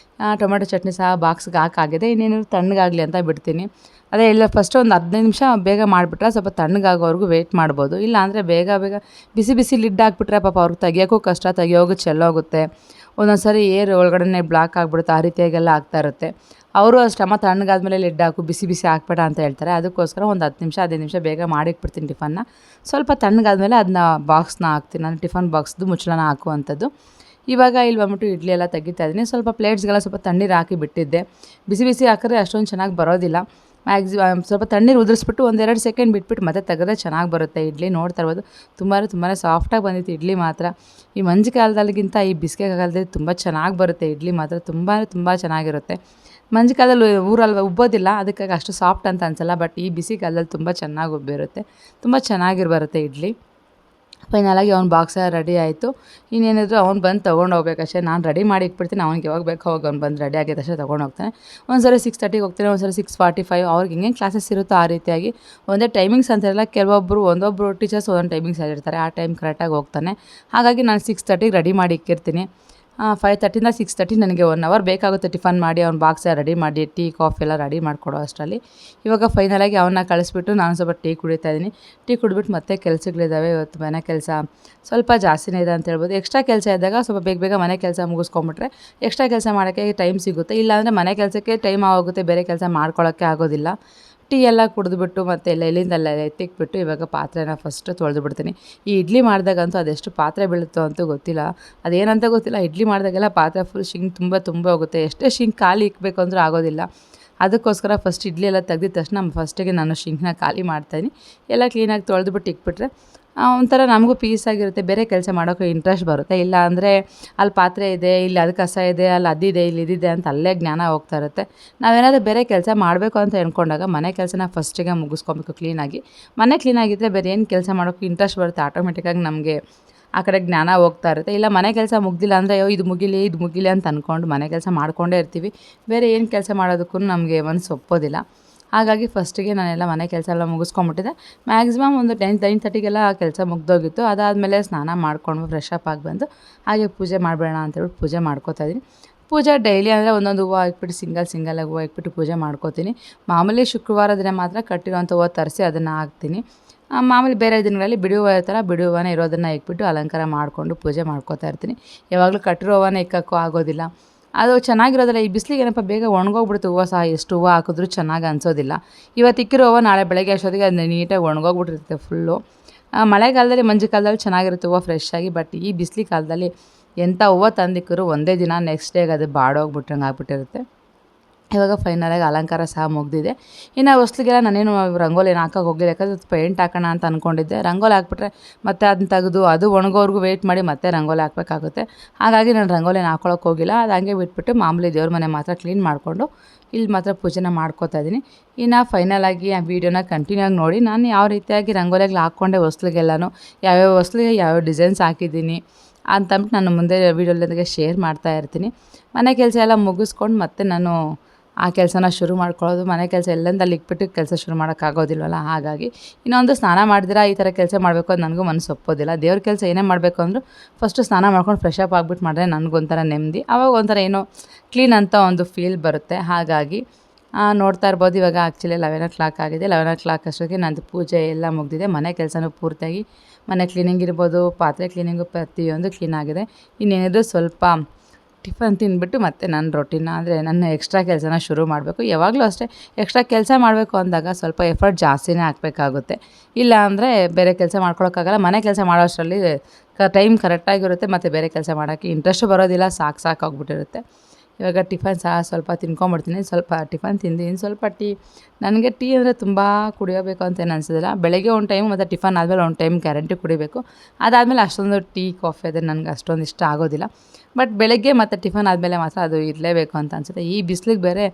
ಟೊಮೆಟೊ ಚಟ್ನಿ ಸಹ ಬಾಕ್ಸ್ಗೆ ಹಾಕಾಗಿದೆ, ಇನ್ನೇನು ತಣ್ಣಗಾಗಲಿ ಅಂತ ಬಿಡ್ತೀನಿ. ಅದೇ ಇಲ್ಲ, ಫಸ್ಟ್ ಒಂದು 15 ನಿಮಿಷ ಬೇಗ ಮಾಡಿಬಿಟ್ರೆ ಸ್ವಲ್ಪ ತಣ್ಣಗಾಗೋವರೆಗೂ ವೆಯ್ಟ್ ಮಾಡ್ಬೋದು. ಇಲ್ಲ ಅಂದರೆ ಬೇಗ ಬಿಸಿ ಲಿಡ್ ಹಾಕ್ಬಿಟ್ರೆ ಪಾಪ ಅವ್ರಿಗೆ ತೆಗಿಯೋಕ್ಕೂ ಕಷ್ಟ, ತೆಗಿಯೋಗು ಚೆಲ್ಲೋಗುತ್ತೆ. ಒಂದೊಂದು ಸರಿ ಏರ್ ಒಳಗಡೆ ಬ್ಲಾಕ್ ಆಗಿಬಿಡುತ್ತೆ, ಆ ರೀತಿಯಾಗೆಲ್ಲ ಆಗ್ತಾ ಇರುತ್ತೆ. ಅವರು ಅಷ್ಟಮ್ಮ ತಣ್ಣಗಾದ್ಮೇಲೆ ಲಿಡ್ ಹಾಕು, ಬಿಸಿ ಹಾಕ್ಬೇಡ ಅಂತ ಹೇಳ್ತಾರೆ. ಅದಕ್ಕೋಸ್ಕರ ಒಂದು 15 ನಿಮಿಷ ಬೇಗ ಮಾಡಿಟ್ಬಿಡ್ತೀನಿ ಟಿಫನ್ನ. ಸ್ವಲ್ಪ ತಣ್ಣಗಾದ್ಮೇಲೆ ಅದನ್ನ ಬಾಕ್ಸ್ನ ಹಾಕ್ತೀನಿ, ನಾನು ಟಿಫನ್ ಬಾಕ್ಸ್ದು ಮುಚ್ಚಳನ ಹಾಕುವಂಥದ್ದು. ಇವಾಗ ಇಲ್ಲಿ ಬಂದ್ಬಿಟ್ಟು ಇಡ್ಲಿ ಎಲ್ಲ ತೆಗಿತಾ ಇದ್ದೀನಿ. ಸ್ವಲ್ಪ ಪ್ಲೇಟ್ಸ್ಗೆಲ್ಲ ಸ್ವಲ್ಪ ತಣ್ಣೀರು ಹಾಕಿ ಬಿಟ್ಟಿದ್ದೆ, ಬಿಸಿ ಹಾಕಿದ್ರೆ ಅಷ್ಟೊಂದು ಚೆನ್ನಾಗಿ ಬರೋದಿಲ್ಲ. ಸ್ವಲ್ಪ ತಣ್ಣೀರು ಉದುರಿಸ್ಬಿಟ್ಟು 1-2 ಸೆಕೆಂಡ್ ಬಿಟ್ಬಿಟ್ಟು ಮತ್ತೆ ತೆಗೆದ್ರೆ ಚೆನ್ನಾಗಿ ಬರುತ್ತೆ ಇಡ್ಲಿ. ನೋಡ್ತಾ ಇರ್ಬೋದು, ತುಂಬಾ ಸಾಫ್ಟಾಗಿ ಬಂದಿತ್ತು ಇಡ್ಲಿ ಮಾತ್ರ. ಈ ಮಂಜು ಕಾಲದಲ್ಲಿಗಿಂತ ಈ ಬಿಸಿಗೆ ಕಾಲದಲ್ಲಿ ತುಂಬ ಚೆನ್ನಾಗಿ ಬರುತ್ತೆ ಇಡ್ಲಿ ಮಾತ್ರ, ತುಂಬ ಚೆನ್ನಾಗಿರುತ್ತೆ. ಮಂಜು ಕಾಲದಲ್ಲಿ ಊರಲ್ಲಿ ಉಬ್ಬೋದಿಲ್ಲ, ಅದಕ್ಕಾಗಿ ಅಷ್ಟು ಸಾಫ್ಟ್ ಅಂತ ಅನಿಸಲ್ಲ. ಬಟ್ ಈ ಬಿಸಿ ಕಾಲದಲ್ಲಿ ತುಂಬ ಚೆನ್ನಾಗಿ ಉಬ್ಬಿರುತ್ತೆ, ತುಂಬ ಬರುತ್ತೆ ಇಡ್ಲಿ. ಫೈನಲಾಗಿ ಅವ್ನ ಬಾಕ್ಸ್ ರೆಡಿ ಆಯಿತು. ಇನ್ನೇನಿದ್ರು ಅವ್ನು ಬಂದು ತೊಗೊಂಡು ಹೋಗ್ಬೇಕಷ್ಟೇ. ನಾನು ರೆಡಿ ಮಾಡಿ ಇಟ್ಬಿಡ್ತೀನಿ, ಅವ್ನಿಗೆ ಯಾವಾಗ ಬೇಕೋ ಅವಾಗ ಅವ್ನು ಬಂದು ರೆಡಿ ಆಗಿದ ತಕ್ಷಣ ತೊಗೊಂಡು ಹೋಗ್ತಾನೆ. ಒಂದ್ಸರಿ 6:30ಗೆ ಹೋಗ್ತಾನೆ, ಒಂದ್ಸರಿ 6:45. ಅವ್ರಿಗೆ ಹೆಂಗೆ ಕ್ಲಾಸಸ್ ಇರುತ್ತೋ ಆ ರೀತಿಯಾಗಿ ಒಂದೇ ಟೈಮಿಂಗ್ಸ್ ಅಂತ ಇರಲ್ಲ. ಒಂದೊಬ್ಬರು ಟೀಚರ್ಸ್ ಒಂದೊಂದು ಟೈಮಿಂಗ್ಸ್ ಹೇಳಿರ್ತಾರೆ, ಆ ಟೈಮ್ ಕರೆಕ್ಟಾಗಿ ಹೋಗ್ತಾನೆ. ಹಾಗಾಗಿ ನಾನು 6:30ಗೆ ರೆಡಿ ಮಾಡಿ ಇಕ್ಕಿರ್ತೀನಿ. 5:30 6:30 ನನಗೆ 1 ಅವರ್ ಬೇಕಾಗುತ್ತೆ ಟಿಫನ್ ಮಾಡಿ ಅವ್ನ ಬಾಕ್ಸ್ ರೆಡಿ ಮಾಡಿ ಟೀ ಕಾಫಿ ಎಲ್ಲ ರೆಡಿ ಮಾಡಿಕೊಡೋ ಅಷ್ಟರಲ್ಲಿ. ಇವಾಗ ಫೈನಲಾಗಿ ಅವನ್ನ ಕಳಿಸ್ಬಿಟ್ಟು ನಾನು ಸ್ವಲ್ಪ ಟೀ ಕುಡಿತಾ ಇದ್ದೀನಿ. ಟೀ ಕುಡಿದ್ಬಿಟ್ಟು ಮತ್ತೆ ಕೆಲಸಗಳಿದ್ದಾವೆ. ಇವತ್ತು ಮನೆ ಕೆಲಸ ಸ್ವಲ್ಪ ಜಾಸ್ತಿನೇ ಇದೆ ಅಂತ ಹೇಳ್ಬೋದು. ಎಕ್ಸ್ಟ್ರಾ ಕೆಲಸ ಇದ್ದಾಗ ಸ್ವಲ್ಪ ಬೇಗ ಮನೆ ಕೆಲಸ ಮುಗಿಸ್ಕೊಂಬಿಟ್ರೆ ಎಕ್ಸ್ಟ್ರಾ ಕೆಲಸ ಮಾಡೋಕ್ಕೆ ಟೈಮ್ ಸಿಗುತ್ತೆ. ಇಲ್ಲಾಂದರೆ ಮನೆ ಕೆಲಸಕ್ಕೆ ಟೈಮ್ ಆಗೋಗುತ್ತೆ, ಬೇರೆ ಕೆಲಸ ಮಾಡ್ಕೊಳ್ಳೋಕ್ಕೆ ಆಗೋದಿಲ್ಲ. ಟೀ ಎಲ್ಲ ಕುಡಿದ್ಬಿಟ್ಟು ಮತ್ತೆ ಎಲ್ಲಿಂದೆಲ್ಲ ಎತ್ತಿಕ್ಬಿಟ್ಟು ಇವಾಗ ಪಾತ್ರೆನ ಫಸ್ಟ್ ತೊಳೆದು ಬಿಡ್ತೀನಿ. ಈ ಇಡ್ಲಿ ಮಾಡಿದಾಗಂತೂ ಅದೆಷ್ಟು ಪಾತ್ರೆ ಬೀಳುತ್ತೋ ಅಂತೂ ಗೊತ್ತಿಲ್ಲ, ಅದೇನಂತ ಗೊತ್ತಿಲ್ಲ. ಇಡ್ಲಿ ಮಾಡಿದಾಗೆಲ್ಲ ಪಾತ್ರೆ ಫುಲ್ ಶಿಂಕ್ ತುಂಬ ಹೋಗುತ್ತೆ. ಎಷ್ಟೇ ಶಿಂಕ್ ಖಾಲಿ ಇಕ್ಬೇಕು ಅಂದರೂ ಆಗೋದಿಲ್ಲ. ಅದಕ್ಕೋಸ್ಕರ ಫಸ್ಟ್ ಇಡ್ಲಿ ಎಲ್ಲ ತೆಗ್ದಿದ ತಕ್ಷಣ ಫಸ್ಟಿಗೆ ನಾನು ಶಿಂಕ್ನ ಖಾಲಿ ಮಾಡ್ತಾಯಿದ್ದೀನಿ. ಎಲ್ಲ ಕ್ಲೀನಾಗಿ ತೊಳೆದ್ಬಿಟ್ಟು ಇಕ್ಬಿಟ್ರೆ ಒಂಥರ ನಮಗೂ ಪೀಸಾಗಿರುತ್ತೆ, ಬೇರೆ ಕೆಲಸ ಮಾಡೋಕ್ಕೆ ಇಂಟ್ರೆಸ್ಟ್ ಬರುತ್ತೆ. ಇಲ್ಲ ಅಂದರೆ ಅಲ್ಲಿ ಪಾತ್ರೆ ಇದೆ, ಇಲ್ಲಿ ಅದು ಕಸ ಇದೆ, ಅಲ್ಲಿ ಅದಿದೆ, ಇಲ್ಲಿ ಇದಿದೆ ಅಂತ ಅಲ್ಲೇ ಜ್ಞಾನ ಹೋಗ್ತಾ ಇರುತ್ತೆ. ನಾವೇನಾದರೂ ಬೇರೆ ಕೆಲಸ ಮಾಡಬೇಕು ಅಂತ ಅಂದ್ಕೊಂಡಾಗ ಮನೆ ಕೆಲಸನ ಫಸ್ಟಿಗೆ ಮುಗಿಸ್ಕೊಬೇಕು ಕ್ಲೀನಾಗಿ. ಮನೆ ಕ್ಲೀನಾಗಿದ್ದರೆ ಬೇರೆ ಏನು ಕೆಲಸ ಮಾಡೋಕ್ಕೆ ಇಂಟ್ರೆಸ್ಟ್ ಬರುತ್ತೆ, ಆಟೋಮೆಟಿಕ್ಕಾಗಿ ನಮಗೆ ಆ ಕಡೆ ಜ್ಞಾನ ಹೋಗ್ತಾ ಇರುತ್ತೆ. ಇಲ್ಲ ಮನೆ ಕೆಲಸ ಮುಗ್ದಿಲ್ಲ ಅಂದರೆ ಅಯ್ಯೋ ಇದು ಮುಗಿಲಿ ಅಂತ ಅಂದ್ಕೊಂಡು ಮನೆ ಕೆಲಸ ಮಾಡ್ಕೊಂಡೇ ಇರ್ತೀವಿ. ಬೇರೆ ಏನು ಕೆಲಸ ಮಾಡೋದಕ್ಕೂ ನಮಗೆ ಮನಸ್ಸು ಒಪ್ಪೋದಿಲ್ಲ. ಹಾಗಾಗಿ ಫಸ್ಟಿಗೆ ನಾನೆಲ್ಲ ಮನೆ ಕೆಲಸ ಎಲ್ಲ ಮುಗಿಸ್ಕೊಂಬಿಟ್ಟಿದ್ದೆ. ಮ್ಯಾಕ್ಸಿಮಮ್ ಒಂದು 9:30 ಆ ಕೆಲಸ ಮುಗ್ದೋಗಿತ್ತು. ಅದಾದಮೇಲೆ ಸ್ನಾನ ಮಾಡಿಕೊಂಡು ಫ್ರೆಶ್ ಅಪ್ ಆಗಿ ಬಂದು ಹಾಗೆ ಪೂಜೆ ಮಾಡಬೇಡ ಅಂತೇಳ್ಬಿಟ್ಟು ಪೂಜೆ ಮಾಡ್ಕೋತಾ ಇದ್ದೀನಿ. ಪೂಜೆ ಡೈಲಿ ಅಂದರೆ ಒಂದೊಂದು ಹೂವು ಇಕ್ಬಿಟ್ಟು ಸಿಂಗಲಾಗಿ ಹೂವು ಇಕ್ಬಿಟ್ಟು ಪೂಜೆ ಮಾಡ್ಕೋತೀನಿ. ಮಾಮೂಲಿ ಶುಕ್ರವಾರ ದಿನ ಮಾತ್ರ ಕಟ್ಟಿರೋಂಥ ಹೂವು ತರಿಸಿ ಅದನ್ನು ಹಾಕ್ತೀನಿ. ಮಾಮೂಲಿ ಬೇರೆ ದಿನಗಳಲ್ಲಿ ಬಿಡಿ ಹೂವು ಇರುತ್ತಲ್ಲ, ಬಿಡಿ ಹೂವನ್ನ ಇರೋದನ್ನು ಇಕ್ಬಿಟ್ಟು ಅಲಂಕಾರ ಮಾಡಿಕೊಂಡು ಪೂಜೆ ಮಾಡ್ಕೋತಾ ಇರ್ತೀನಿ. ಯಾವಾಗಲೂ ಕಟ್ಟಿರೋ ಹೂವನ್ನ ಇಕ್ಕಕ್ಕೂ ಆಗೋದಿಲ್ಲ, ಅದು ಚೆನ್ನಾಗಿರೋದಿಲ್ಲ. ಈ ಬಿಸಿಲಿಗೆ ಏನಪ್ಪ ಬೇಗ ಒಣಗೋಗ್ಬಿಡುತ್ತೆ ಹೂವು ಸಹ, ಎಷ್ಟು ಹೂವು ಹಾಕಿದ್ರೂ ಚೆನ್ನಾಗಿ ಅನಿಸೋದಿಲ್ಲ. ಇವತ್ತು ಇಕ್ಕಿರೋ ಹೂವು ನಾಳೆ ಬೆಳಗ್ಗೆ ಅಷ್ಟೊತ್ತಿಗೆ ಅದು ನೀಟಾಗಿ ಒಣಗೋಗ್ಬಿಟ್ಟಿರುತ್ತೆ ಫುಲ್ಲು. ಮಳೆಗಾಲದಲ್ಲಿ ಮಂಜು ಕಾಲದಲ್ಲಿ ಚೆನ್ನಾಗಿರುತ್ತೆ ಹೂವು ಫ್ರೆಶ್ ಆಗಿ. ಬಟ್ ಈ ಬಿಸಿಲು ಕಾಲದಲ್ಲಿ ಎಂಥ ಹೂವು ತಂದಿಕ್ಕರು ಒಂದೇ ದಿನ ನೆಕ್ಸ್ಟ್ ಡೇಗೆ ಅದು ಬಾಡೋಗ್ಬಿಟ್ಟಂಗೆ ಆಗ್ಬಿಟ್ಟಿರುತ್ತೆ. ಇವಾಗ ಫೈನಲಾಗಿ ಅಲಂಕಾರ ಸಹ ಮುಗಿದಿದೆ. ಇನ್ನು ಹೊಸ್ಲಿಗೆಲ್ಲ ನಾನೇನು ರಂಗೋಲಿ ಏನು ಹಾಕೋಕೆ ಹೋಗಲಿಲ್ಲ, ಯಾಕಂದರೆ ಪೇಂಟ್ ಹಾಕೋಣ ಅಂತ ಅಂದ್ಕೊಂಡಿದ್ದೆ. ರಂಗೋಲಿ ಹಾಕ್ಬಿಟ್ರೆ ಮತ್ತೆ ಅದನ್ನ ತೆಗೆದು ಅದು ಒಣಗೋವರೆಗೂ ವೆಯ್ಟ್ ಮಾಡಿ ಮತ್ತೆ ರಂಗೋಲಿ ಹಾಕಬೇಕಾಗುತ್ತೆ. ಹಾಗಾಗಿ ನಾನು ರಂಗೋಲಿನ ಹಾಕ್ಕೊಳಕ್ಕೆ ಹೋಗಿಲ್ಲ, ಅದು ಹಂಗೆ ಬಿಟ್ಬಿಟ್ಟು ಮಾಮೂಲಿ ದೇವ್ರ ಮನೆ ಮಾತ್ರ ಕ್ಲೀನ್ ಮಾಡಿಕೊಂಡು ಇಲ್ಲಿ ಮಾತ್ರ ಪೂಜೆನ ಮಾಡ್ಕೋತಾ ಇದ್ದೀನಿ. ಇನ್ನು ಫೈನಲಾಗಿ ಆ ವೀಡಿಯೋನ ಕಂಟಿನ್ಯೂ ಆಗಿ ನೋಡಿ ನಾನು ಯಾವ ರೀತಿಯಾಗಿ ರಂಗೋಲಿಗಳು ಹಾಕ್ಕೊಂಡೆ ಹೊಸ್ಲಿಗೆಲ್ಲನೂ, ಯಾವ್ಯಾವ ಹೊಸ್ಲಿಗೆ ಯಾವ್ಯಾವ ಡಿಸೈನ್ಸ್ ಹಾಕಿದ್ದೀನಿ ಅಂತಂದ್ಬಿಟ್ಟು ನಾನು ಮುಂದೆ ವೀಡಿಯೋದೊಂದಿಗೆ ಶೇರ್ ಮಾಡ್ತಾ ಇರ್ತೀನಿ. ಮನೆ ಕೆಲಸ ಎಲ್ಲ ಮುಗಿಸ್ಕೊಂಡು ಮತ್ತೆ ನಾನು ಆ ಕೆಲಸನ ಶುರು ಮಾಡ್ಕೊಳ್ಳೋದು. ಮನೆ ಕೆಲಸ ಎಲ್ಲಂದಲ್ಲಿ ಇಕ್ಬಿಟ್ಟು ಕೆಲಸ ಶುರು ಮಾಡೋಕ್ಕಾಗೋದಿಲ್ವಲ್ಲ, ಹಾಗಾಗಿ ಇನ್ನೊಂದು ಸ್ನಾನ ಮಾಡಿದ್ರೆ ಈ ಥರ ಕೆಲಸ ಮಾಡಬೇಕು ಅದು ನನಗೂ ಮನಸ್ಸು ಒಪ್ಪೋದಿಲ್ಲ. ದೇವ್ರ ಕೆಲಸ ಏನೇ ಮಾಡಬೇಕು ಅಂದರೂ ಫಸ್ಟು ಸ್ನಾನ ಮಾಡ್ಕೊಂಡು ಫ್ರೆಶ್ ಅಪ್ ಆಗಿಬಿಟ್ಟು ಮಾಡಿದ್ರೆ ನನಗೊಂಥರ ನೆಮ್ಮದಿ, ಆವಾಗ ಒಂಥರ ಏನೋ ಕ್ಲೀನ್ ಅಂತ ಒಂದು ಫೀಲ್ ಬರುತ್ತೆ. ಹಾಗಾಗಿ ನೋಡ್ತಾ ಇರ್ಬೋದು ಇವಾಗ ಆ್ಯಕ್ಚುಲಿ 11 ಆಗಿದೆ. 11 ಅಷ್ಟೊತ್ತಿಗೆ ನಂದು ಪೂಜೆ ಎಲ್ಲ ಮುಗಿದಿದೆ. ಮನೆ ಕೆಲಸನೂ ಪೂರ್ತಿಯಾಗಿ ಮನೆ ಕ್ಲೀನಿಂಗ್ ಇರ್ಬೋದು, ಪಾತ್ರೆ ಕ್ಲೀನಿಂಗು ಪ್ರತಿಯೊಂದು ಕ್ಲೀನ್ ಆಗಿದೆ. ಇನ್ನೇನಿದ್ರು ಸ್ವಲ್ಪ ಟಿಫನ್ ತಿಂದ್ಬಿಟ್ಟು ಮತ್ತೆ ನನ್ನ ರೊಟೀನ ಅಂದರೆ ನನ್ನ ಎಕ್ಸ್ಟ್ರಾ ಕೆಲಸನ ಶುರು ಮಾಡಬೇಕು. ಯಾವಾಗಲೂ ಅಷ್ಟೇ ಎಕ್ಸ್ಟ್ರಾ ಕೆಲಸ ಮಾಡಬೇಕು ಅಂದಾಗ ಸ್ವಲ್ಪ ಎಫರ್ಟ್ ಜಾಸ್ತಿನೇ ಹಾಕಬೇಕಾಗುತ್ತೆ. ಇಲ್ಲ ಅಂದರೆ ಬೇರೆ ಕೆಲಸ ಮಾಡ್ಕೊಳಕ್ಕಾಗಲ್ಲ. ಮನೆ ಕೆಲಸ ಮಾಡೋ ಅಷ್ಟರಲ್ಲಿ ಟೈಮ್ ಕರೆಕ್ಟಾಗಿರುತ್ತೆ, ಮತ್ತು ಬೇರೆ ಕೆಲಸ ಮಾಡೋಕ್ಕೆ ಇಂಟ್ರೆಸ್ಟು ಬರೋದಿಲ್ಲ, ಸಾಕಾಗ್ಬಿಟ್ಟಿರುತ್ತೆ. ಇವಾಗ ಟಿಫನ್ ಸಹ ಸ್ವಲ್ಪ ತಿನ್ಕೊಂಬಿಡ್ತೀನಿ. ಸ್ವಲ್ಪ ಟಿಫನ್ ತಿಂದು ಇನ್ನು ಸ್ವಲ್ಪ ನನಗೆ ಟೀ ಅಂದರೆ ತುಂಬ ಕುಡಿಯೋಬೇಕು ಅಂತ ಏನು ಅನಿಸೋದಿಲ್ಲ. ಬೆಳಗ್ಗೆ ಒಂದು ಟೈಮ್ ಮತ್ತು ಟಿಫನ್ ಆದಮೇಲೆ ಒಂದು ಟೈಮ್ ಗ್ಯಾರಂಟಿ ಕುಡಿಬೇಕು. ಅದಾದಮೇಲೆ ಅಷ್ಟೊಂದು ಟೀ ಕಾಫಿ ಅದು ನನಗೆ ಅಷ್ಟೊಂದು ಇಷ್ಟ ಆಗೋದಿಲ್ಲ. ಬಟ್ ಬೆಳಗ್ಗೆ ಮತ್ತು ಟಿಫನ್ ಆದಮೇಲೆ ಮಾತ್ರ ಅದು ಇರಲೇಬೇಕು ಅಂತ ಅನಿಸುತ್ತೆ. ಈ ಬಿಸಿಲಿಗೆ ಬೇರೆ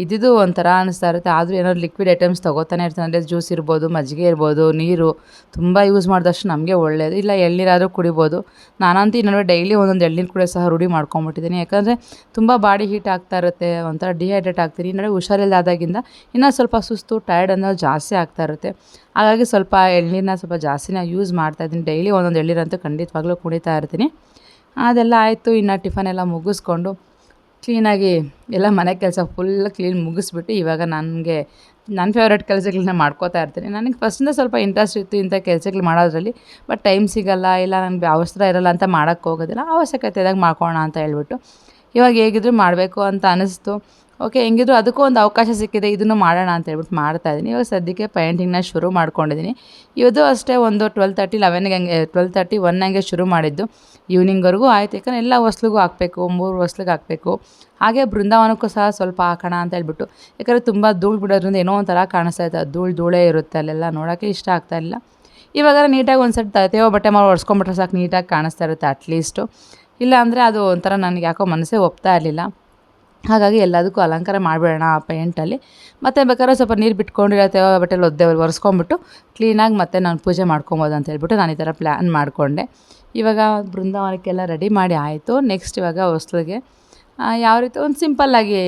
ಇದ್ದಿದ್ದು ಒಂಥರ ಅನ್ನಿಸ್ತಾ ಇರುತ್ತೆ. ಆದರೂ ಏನಾದ್ರು ಲಿಕ್ವಿಡ್ ಐಟಮ್ಸ್ ತೊಗೋತಾನೆ ಇರ್ತೀನಿ. ಅಂದರೆ ಜ್ಯೂಸ್ ಇರ್ಬೋದು, ಮಜ್ಜಿಗೆ ಇರ್ಬೋದು, ನೀರು ತುಂಬ ಯೂಸ್ ಮಾಡಿದಷ್ಟು ನಮಗೆ ಒಳ್ಳೆಯದು. ಇಲ್ಲ ಎಳ್ನೀರಾದರೂ ಕುಡಿಬೋದು. ನಾನಂತೂ ಇನ್ನೊಂದು ಡೈಲಿ ಒಂದೊಂದು ಎಳ್ನೀರು ಕುಡಿಯೋ ಸಹ ರೂಢಿ ಮಾಡ್ಕೊಂಬಿಟ್ಟಿದ್ದೀನಿ. ಯಾಕಂದರೆ ತುಂಬ ಬಾಡಿ ಹೀಟ್ ಆಗ್ತಾ ಇರುತ್ತೆ, ಒಂಥರ ಡಿಹೈಡ್ರೇಟ್ ಆಗ್ತೀನಿ. ಈ ನಡುವೆ ಹುಷಾರಿಲ್ಲದಾಗಿಂದ ಇನ್ನೂ ಸ್ವಲ್ಪ ಸುಸ್ತು, ಟಯರ್ಡ್ ಅನ್ನೋದು ಜಾಸ್ತಿ ಆಗ್ತಾ ಇರುತ್ತೆ. ಹಾಗಾಗಿ ಸ್ವಲ್ಪ ಎಳ್ನೀರನ್ನ ಸ್ವಲ್ಪ ಜಾಸ್ತಿನೇ ಯೂಸ್ ಮಾಡ್ತಾಯಿದ್ದೀನಿ. ಡೈಲಿ ಒಂದೊಂದು ಎಳ್ನೀರಂತೂ ಖಂಡಿತವಾಗ್ಲೂ ಕುಡಿತಾ ಇರ್ತೀನಿ. ಅದೆಲ್ಲ ಆಯಿತು. ಇನ್ನು ಟಿಫನ್ ಎಲ್ಲ ಮುಗಿಸ್ಕೊಂಡು ಕ್ಲೀನಾಗಿ ಎಲ್ಲ ಮನೆ ಕೆಲಸ ಫುಲ್ ಕ್ಲೀನ್ ಮುಗಿಸ್ಬಿಟ್ಟು ಇವಾಗ ನನಗೆ ನನ್ನ ಫೇವ್ರೇಟ್ ಕೆಲಸಗಳನ್ನ ಮಾಡ್ಕೋತಾ ಇರ್ತೀನಿ. ನನಗೆ ಫಸ್ಟಿಂದ ಸ್ವಲ್ಪ ಇಂಟ್ರೆಸ್ಟ್ ಇತ್ತು ಇಂಥ ಕೆಲಸಗಳು ಮಾಡೋದ್ರಲ್ಲಿ. ಬಟ್ ಟೈಮ್ ಸಿಗೋಲ್ಲ, ಇಲ್ಲ ನನಗೆ ಅವಸರ ಇರೋಲ್ಲ ಅಂತ ಮಾಡೋಕ್ಕೆ ಹೋಗೋದಿಲ್ಲ. ಅವಶ್ಯಕತೆ ಇದ್ದಾಗ ಮಾಡ್ಕೊಳ್ಳೋಣ ಅಂತ ಹೇಳ್ಬಿಟ್ಟು ಇವಾಗ ಹೇಗಿದ್ರು ಮಾಡಬೇಕು ಅಂತ ಅನ್ನಿಸ್ತು. ಓಕೆ, ಹೆಂಗಿದ್ರು ಅದಕ್ಕೂ ಒಂದು ಅವಕಾಶ ಸಿಕ್ಕಿದೆ, ಇದನ್ನು ಮಾಡೋಣ ಅಂತ ಹೇಳ್ಬಿಟ್ಟು ಮಾಡ್ತಾಯಿದ್ದೀನಿ. ಇವಾಗ ಸದ್ಯಕ್ಕೆ ಪೇಂಟಿಂಗ್ನ ಶುರು ಮಾಡ್ಕೊಂಡಿದ್ದೀನಿ. ಇದು ಅಷ್ಟೇ ಒಂದು 12:30 11 ಹಂಗೆ 12:30 1 ಹಂಗೆ ಶುರು ಮಾಡಿದ್ದು. ಈವ್ನಿಂಗ್ವರೆಗೂ ಆಯಿತು. ಯಾಕಂದರೆ ಎಲ್ಲ ಹೊಸ್ಲಿಗೂ ಹಾಕಬೇಕು, 3 ಹೊಸ್ಲಿಗೆ ಹಾಕಬೇಕು. ಹಾಗೆ ಬೃಂದಾವನಕ್ಕೂ ಸಹ ಸ್ವಲ್ಪ ಹಾಕೋಣ ಅಂತ ಹೇಳ್ಬಿಟ್ಟು. ಯಾಕಂದರೆ ತುಂಬ ಧೂಳು ಬಿಡೋದ್ರಿಂದ ಏನೋ ಒಂಥರ ಕಾಣಿಸ್ತಾ ಇತ್ತು, ಧೂಳೇ ಇರುತ್ತೆ ಅಲ್ಲೆಲ್ಲ, ನೋಡೋಕ್ಕೆ ಇಷ್ಟ ಆಗ್ತಾಯಿಲ್ಲ. ಇವಾಗ ನೀಟಾಗಿ ಒಂದು ಸೆಟ್ ತೇವ ಬಟ್ಟೆ ಮಾಡಿ ಒರೆಸ್ಕೊಂಬಿಟ್ರೆ ಸಾಕು, ನೀಟಾಗಿ ಕಾಣಿಸ್ತಾ ಇರುತ್ತೆ ಅಟ್ಲೀಸ್ಟು. ಇಲ್ಲ ಅಂದರೆ ಅದು ಒಂಥರ ನನಗೆ ಯಾಕೋ ಮನಸ್ಸೇ ಒಪ್ತಾ ಇರಲಿಲ್ಲ. ಹಾಗಾಗಿ ಎಲ್ಲದಕ್ಕೂ ಅಲಂಕಾರ ಮಾಡಿಬಿಡೋಣ ಆ ಪೇಂಟಲ್ಲಿ. ಮತ್ತು ಬೇಕಾದ್ರೆ ಸ್ವಲ್ಪ ನೀರು ಬಿಟ್ಕೊಂಡಿರತ್ತೆ ಬಟ್ಟೆಲಿ ಒರೆಸ್ಕೊಂಬಿಟ್ಟು ಕ್ಲೀನಾಗಿ ಮತ್ತೆ ನಾನು ಪೂಜೆ ಮಾಡ್ಕೊಬೋದು ಅಂತ ಹೇಳ್ಬಿಟ್ಟು ನಾನು ಈ ಥರ ಪ್ಲ್ಯಾನ್ ಮಾಡಿಕೊಂಡೆ. ಇವಾಗ ಬೃಂದಾವನಕ್ಕೆಲ್ಲ ರೆಡಿ ಮಾಡಿ ಆಯಿತು. ನೆಕ್ಸ್ಟ್ ಇವಾಗ ಹೊಸ್ಲಿಗೆ ಯಾವ ರೀತಿ ಒಂದು ಸಿಂಪಲ್ಲಾಗಿ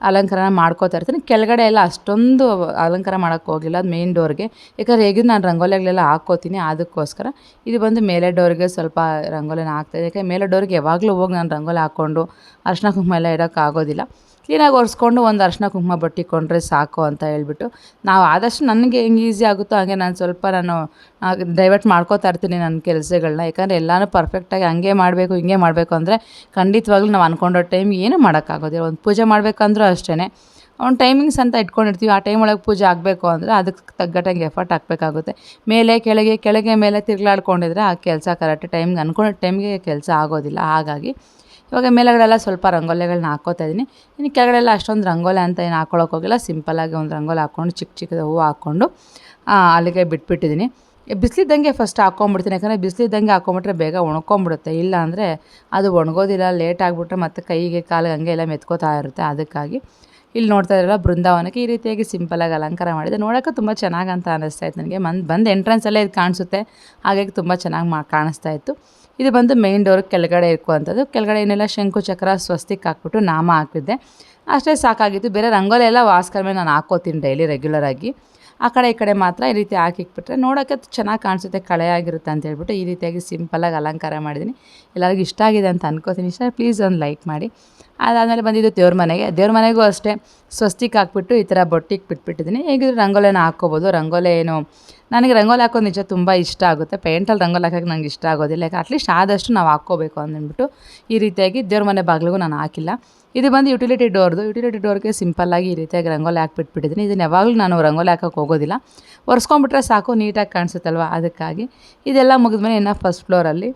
ಅಲಂಕಾರನ ಮಾಡ್ಕೋತಾ ಇರ್ತೀನಿ. ಕೆಳಗಡೆ ಎಲ್ಲ ಅಷ್ಟೊಂದು ಅಲಂಕಾರ ಮಾಡೋಕ್ಕೆ ಹೋಗಿಲ್ಲ ಅದು ಮೇನ್ ಡೋರ್ಗೆ, ಯಾಕಂದರೆ ಹೇಗಿದ್ದು ನಾನು ರಂಗೋಲಿಗಳೆಲ್ಲ ಹಾಕ್ಕೋತೀನಿ ಅದಕ್ಕೋಸ್ಕರ. ಇದು ಬಂದು ಮೇಲೆ ಡೋರ್ಗೆ ಸ್ವಲ್ಪ ರಂಗೋಲಿನ ಹಾಕ್ತಾಯಿದ್ದೆ, ಯಾಕೆ ಮೇಲೆ ಡೋರ್ಗೆ ಯಾವಾಗಲೂ ಹೋಗಿ ನಾನು ರಂಗೋಲಿ ಹಾಕ್ಕೊಂಡು ಅರಿಶಿನ ಕುಂಕುಮ ಎಲ್ಲ ಇಡೋಕ್ಕಾಗೋದಿಲ್ಲ. ಕ್ಲೀನಾಗಿ ಒರೆಸ್ಕೊಂಡು ಒಂದು ಅರಿಶಿನ ಕುಂಕುಮ ಬಟ್ಟಿಕೊಂಡ್ರೆ ಸಾಕು ಅಂತ ಹೇಳ್ಬಿಟ್ಟು, ನಾವು ಆದಷ್ಟು ನನಗೆ ಹೆಂಗೆ ಈಸಿ ಆಗುತ್ತೋ ಹಾಗೆ ನಾನು ಡೈವರ್ಟ್ ಮಾಡ್ಕೋತಾ ಇರ್ತೀನಿ ನನ್ನ ಕೆಲಸಗಳನ್ನ. ಯಾಕಂದರೆ ಎಲ್ಲನೂ ಪರ್ಫೆಕ್ಟಾಗಿ ಹಂಗೆ ಮಾಡಬೇಕು ಹಿಂಗೆ ಮಾಡಬೇಕು ಅಂದರೆ ಖಂಡಿತವಾಗ್ಲೂ ನಾವು ಅಂದ್ಕೊಂಡಿರೋ ಟೈಮ್ ಏನೂ ಮಾಡೋಕ್ಕಾಗೋದಿಲ್ಲ. ಒಂದು ಪೂಜೆ ಮಾಡಬೇಕಂದ್ರೂ ಅಷ್ಟೇ ಒಂದು ಟೈಮಿಂಗ್ಸ್ ಅಂತ ಇಟ್ಕೊಂಡಿರ್ತೀವಿ. ಆ ಟೈಮ್ ಒಳಗೆ ಪೂಜೆ ಆಗಬೇಕು ಅಂದರೆ ಅದಕ್ಕೆ ತಗ್ಗಟ್ಟಂಗೆ ಎಫರ್ಟ್ ಹಾಕಬೇಕಾಗುತ್ತೆ. ಮೇಲೆ ಕೆಳಗೆ ಮೇಲೆ ತಿರುಗಾಡ್ಕೊಂಡಿದ್ರೆ ಆ ಕೆಲಸ ಕರೆಕ್ಟ್ ಟೈಮ್ಗೆ ಅಂದ್ಕೊಂಡಿದ್ದ ಟೈಮ್ಗೆ ಕೆಲಸ ಆಗೋದಿಲ್ಲ. ಹಾಗಾಗಿ ಇವಾಗ ಮೇಲೆಗಡೆಲ್ಲ ಸ್ವಲ್ಪ ರಂಗೋಲಿಗಳನ್ನ ಹಾಕ್ಕೋತಾ ಇದ್ದೀನಿ. ಇನ್ನು ಕೆಳಗಡೆ ಎಲ್ಲ ಅಷ್ಟೊಂದು ರಂಗೋಲಿ ಅಂತ ಏನು ಹಾಕ್ಕೊಳಕ್ಕೆ ಹೋಗಿಲ್ಲ. ಸಿಂಪಲ್ಲಾಗಿ ಒಂದು ರಂಗೋಲಿ ಹಾಕ್ಕೊಂಡು ಚಿಕ್ಕದ ಹೂವು ಹಾಕ್ಕೊಂಡು ಅಲ್ಲಿಗೆ ಬಿಟ್ಬಿಟ್ಟಿದ್ದೀನಿ. ಬಿಸಿಲಿದ್ದಂಗೆ ಫಸ್ಟ್ ಹಾಕ್ಕೊಂಬಿಡ್ತೀನಿ, ಯಾಕಂದರೆ ಬಿಸಿಲಿದ್ದಂಗೆ ಹಾಕ್ಕೊಂಬಿಟ್ರೆ ಬೇಗ ಒಣಕೊಂಬಿಡುತ್ತೆ. ಇಲ್ಲ ಅಂದರೆ ಅದು ಒಣಗೋದಿಲ್ಲ, ಲೇಟ್ ಆಗಿಬಿಟ್ರೆ ಮತ್ತು ಕೈಗೆ ಕಾಲಿಗೆ ಹಂಗೆ ಎಲ್ಲ ಮೆತ್ಕೋತಾ ಇರುತ್ತೆ. ಅದಕ್ಕಾಗಿ ಇಲ್ಲಿ ನೋಡ್ತಾ ಇದ್ರಲ್ಲ ಬೃಂದಾವನಕ್ಕೆ ಈ ರೀತಿಯಾಗಿ ಸಿಂಪಲಾಗಿ ಅಲಂಕಾರ ಮಾಡಿದೆ. ನೋಡೋಕ್ಕೆ ತುಂಬ ಚೆನ್ನಾಗಿ ಅಂತ ಅನ್ನಿಸ್ತಾ ಇತ್ತು ನನಗೆ. ಬಂದು ಎಂಟ್ರೆನ್ಸಲ್ಲೇ ಇದು ಕಾಣಿಸುತ್ತೆ, ಹಾಗಾಗಿ ತುಂಬ ಚೆನ್ನಾಗಿ ಕಾಣಿಸ್ತಾ ಇತ್ತು. ಇದು ಬಂದು ಮೇನ್ ಡೋರ್ ಕೆಳಗಡೆ ಇಟ್ಕೊಳ್ಳೋಂಥದ್ದು. ಕೆಳಗಡೆ ಏನೆಲ್ಲ ಶಂಕು ಚಕ್ರ ಸ್ವಸ್ತಿಕ್ ಹಾಕ್ಬಿಟ್ಟು ನಾಮ ಹಾಕಿದ್ದೆ, ಅಷ್ಟೇ ಸಾಕಾಗಿತ್ತು. ಬೇರೆ ರಂಗೋಲಿ ಎಲ್ಲ ವಾಸ್ಕರ ಮೇಲೆ ನಾನು ಹಾಕ್ಕೋತೀನಿ ಡೈಲಿ ರೆಗ್ಯುಲರಾಗಿ. ಆ ಕಡೆ ಈ ಕಡೆ ಮಾತ್ರ ಈ ರೀತಿ ಹಾಕಿಕ್ಬಿಟ್ರೆ ನೋಡೋಕ್ಕೆ ಚೆನ್ನಾಗಿ ಕಾಣಿಸುತ್ತೆ, ಕಳೆಯಾಗಿರುತ್ತೆ ಅಂತ ಹೇಳ್ಬಿಟ್ಟು ಈ ರೀತಿಯಾಗಿ ಸಿಂಪಲಾಗಿ ಅಲಂಕಾರ ಮಾಡಿದ್ದೀನಿ. ಎಲ್ಲರಿಗೂ ಇಷ್ಟ ಆಗಿದೆ ಅಂತ ಅನ್ಕೋತೀನಿ. ಇಷ್ಟ ಪ್ಲೀಸ್ ಒಂದು ಲೈಕ್ ಮಾಡಿ. ಅದಾದಮೇಲೆ ಬಂದಿದ್ದು ದೇವ್ರ ಮನೆಗೂ ಅಷ್ಟೇ ಸ್ವಸ್ತಿಕ್ ಹಾಕ್ಬಿಟ್ಟು ಈ ಥರ ಬೊಟ್ಟಿಗೆ ಬಿಟ್ಬಿಟ್ಟಿದ್ದೀನಿ. ಹೇಗಿದ್ರು ರಂಗೋಲಿನ ಹಾಕ್ಕೋಬೋದು. ರಂಗೋಲಿ ಏನು ನನಗೆ ರಂಗೋಲಿ ಹಾಕೋದು ನಿಜ ತುಂಬ ಇಷ್ಟ ಆಗುತ್ತೆ. ಪೇಂಟಲ್ಲಿ ರಂಗೋಲಿ ಹಾಕೋಕ್ಕೆ ನಂಗೆ ಇಷ್ಟ ಆಗೋದಿಲ್ಲ. ಯಾಕೆ ಅಟ್ಲೀಸ್ಟ್ ಆದಷ್ಟು ನಾವು ಹಾಕ್ಕೋಬೇಕು ಅಂದ್ಬಿಟ್ಟು ಈ ರೀತಿಯಾಗಿ ದೇವ್ರ ಮನೆ ಬಾಗಿಲಿಗೂ ನಾನು ಹಾಕಿಲ್ಲ. ಇದು ಬಂದು ಯುಟಿಲಿಟಿ ಡೋರ್ಗೆ ಸಿಂಪಲ್ಲಾಗಿ ಈ ರೀತಿಯಾಗಿ ರಂಗೋಲಿ ಹಾಕ್ಬಿಟ್ಬಿಟ್ಟಿದ್ದೀನಿ. ಇದನ್ನು ಯಾವಾಗಲೂ ನಾನು ರಂಗೋಲಿ ಹಾಕೋಕ್ಕೆ ಹೋಗೋದಿಲ್ಲ, ಒರೆಸ್ಕೊಂಡ್ಬಿಟ್ರೆ ಸಾಕು, ನೀಟಾಗಿ ಕಾಣಿಸುತ್ತಲ್ವ, ಅದಕ್ಕಾಗಿ. ಇದೆಲ್ಲ ಮುಗಿದ್ಮೇಲೆ ಇನ್ನು ಫಸ್ಟ್ ಫ್ಲೋರಲ್ಲಿ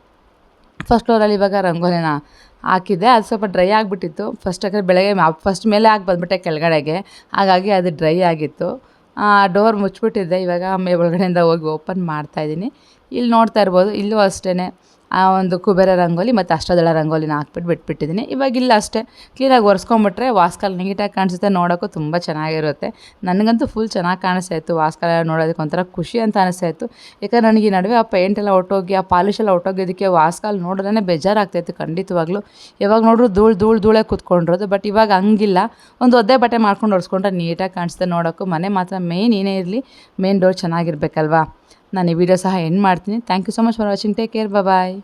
ಇವಾಗ ರಂಗೋಲಿನ ಹಾಕಿದ್ದೆ. ಅದು ಸ್ವಲ್ಪ ಡ್ರೈ ಆಗಿಬಿಟ್ಟಿತ್ತು ಯಾಕಂದರೆ ಬೆಳಗ್ಗೆ ಫಸ್ಟ್ ಮೇಲೆ ಹಾಕಿ ಬಂದುಬಿಟ್ಟೆ ಕೆಳಗಡೆಗೆ, ಹಾಗಾಗಿ ಅದು ಡ್ರೈ ಆಗಿತ್ತು. ಡೋರ್ ಮುಚ್ಚಿಬಿಟ್ಟಿದ್ದೆ. ಇವಾಗ ಒಳಗಡೆಯಿಂದ ಹೋಗಿ ಓಪನ್ ಮಾಡ್ತಾಯಿದ್ದೀನಿ. ಇಲ್ಲಿ ನೋಡ್ತಾ ಇರ್ಬೋದು, ಇಲ್ಲೂ ಅಷ್ಟೇ ಆ ಒಂದು ಕುಬೇರ ರಂಗೋಲಿ ಮತ್ತು ಅಷ್ಟದಳ ರಂಗೋಲಿನ ಬಿಟ್ಬಿಟ್ಟಿದ್ದೀನಿ. ಇವಾಗ ಇಲ್ಲ ಅಷ್ಟೇ ಕ್ಲೀನಾಗಿ ಒರೆಸ್ಕೊಂಬಿಟ್ರೆ ವಾಸ್ಕಲ್ ನೀಟಾಗಿ ಕಾಣಿಸುತ್ತೆ, ನೋಡೋಕ್ಕೂ ತುಂಬ ಚೆನ್ನಾಗಿರುತ್ತೆ. ನನಗಂತೂ ಫುಲ್ ಚೆನ್ನಾಗಿ ಕಾಣಿಸ್ತಾ ಇತ್ತು. ವಾಸ್ಕಲ್ ನೋಡೋದಕ್ಕೆ ಒಂಥರ ಖುಷಿ ಅಂತ ಅನಿಸ್ತಾ ಇತ್ತು. ಯಾಕಂದರೆ ನನಗೆ ಈ ನಡುವೆ ಆ ಪೇಂಟೆಲ್ಲ ಒಟ್ಟೋಗಿ ಆ ಪಾಲಿಶೆಲ್ಲ ಒಟ್ಟೋಗೋದಕ್ಕೆ ವಾಸ್ಕಲ್ ನೋಡಿದ್ರೆ ಬೇಜಾರಾಗ್ತಾಯಿತ್ತು ಖಂಡಿತವಾಗ್ಲೂ. ಯಾವಾಗ ನೋಡ್ರು ಧೂಳೇ ಕೂತ್ಕೊಂಡಿರೋದು. ಬಟ್ ಇವಾಗ ಹಂಗಿಲ್ಲ, ಒಂದು ಒದ್ದೆ ಬಟ್ಟೆ ಮಾಡ್ಕೊಂಡು ಒರೆಸ್ಕೊಂಡ್ರೆ ನೀಟಾಗಿ ಕಾಣಿಸುತ್ತೆ ನೋಡೋಕ್ಕೂ. ಮನೆ ಮಾತ್ರ ಮೇನ್ ಏನೇ ಇರಲಿ ಮೇನ್ ಡೋರ್ ಚೆನ್ನಾಗಿರ್ಬೇಕಲ್ವಾ. ನಾನು ಈ ವಿಡಿಯೋ ಸಹ ಎಂಡ್ ಮಾಡ್ತೀನಿ. Thank you so much for watching. Take care, bye.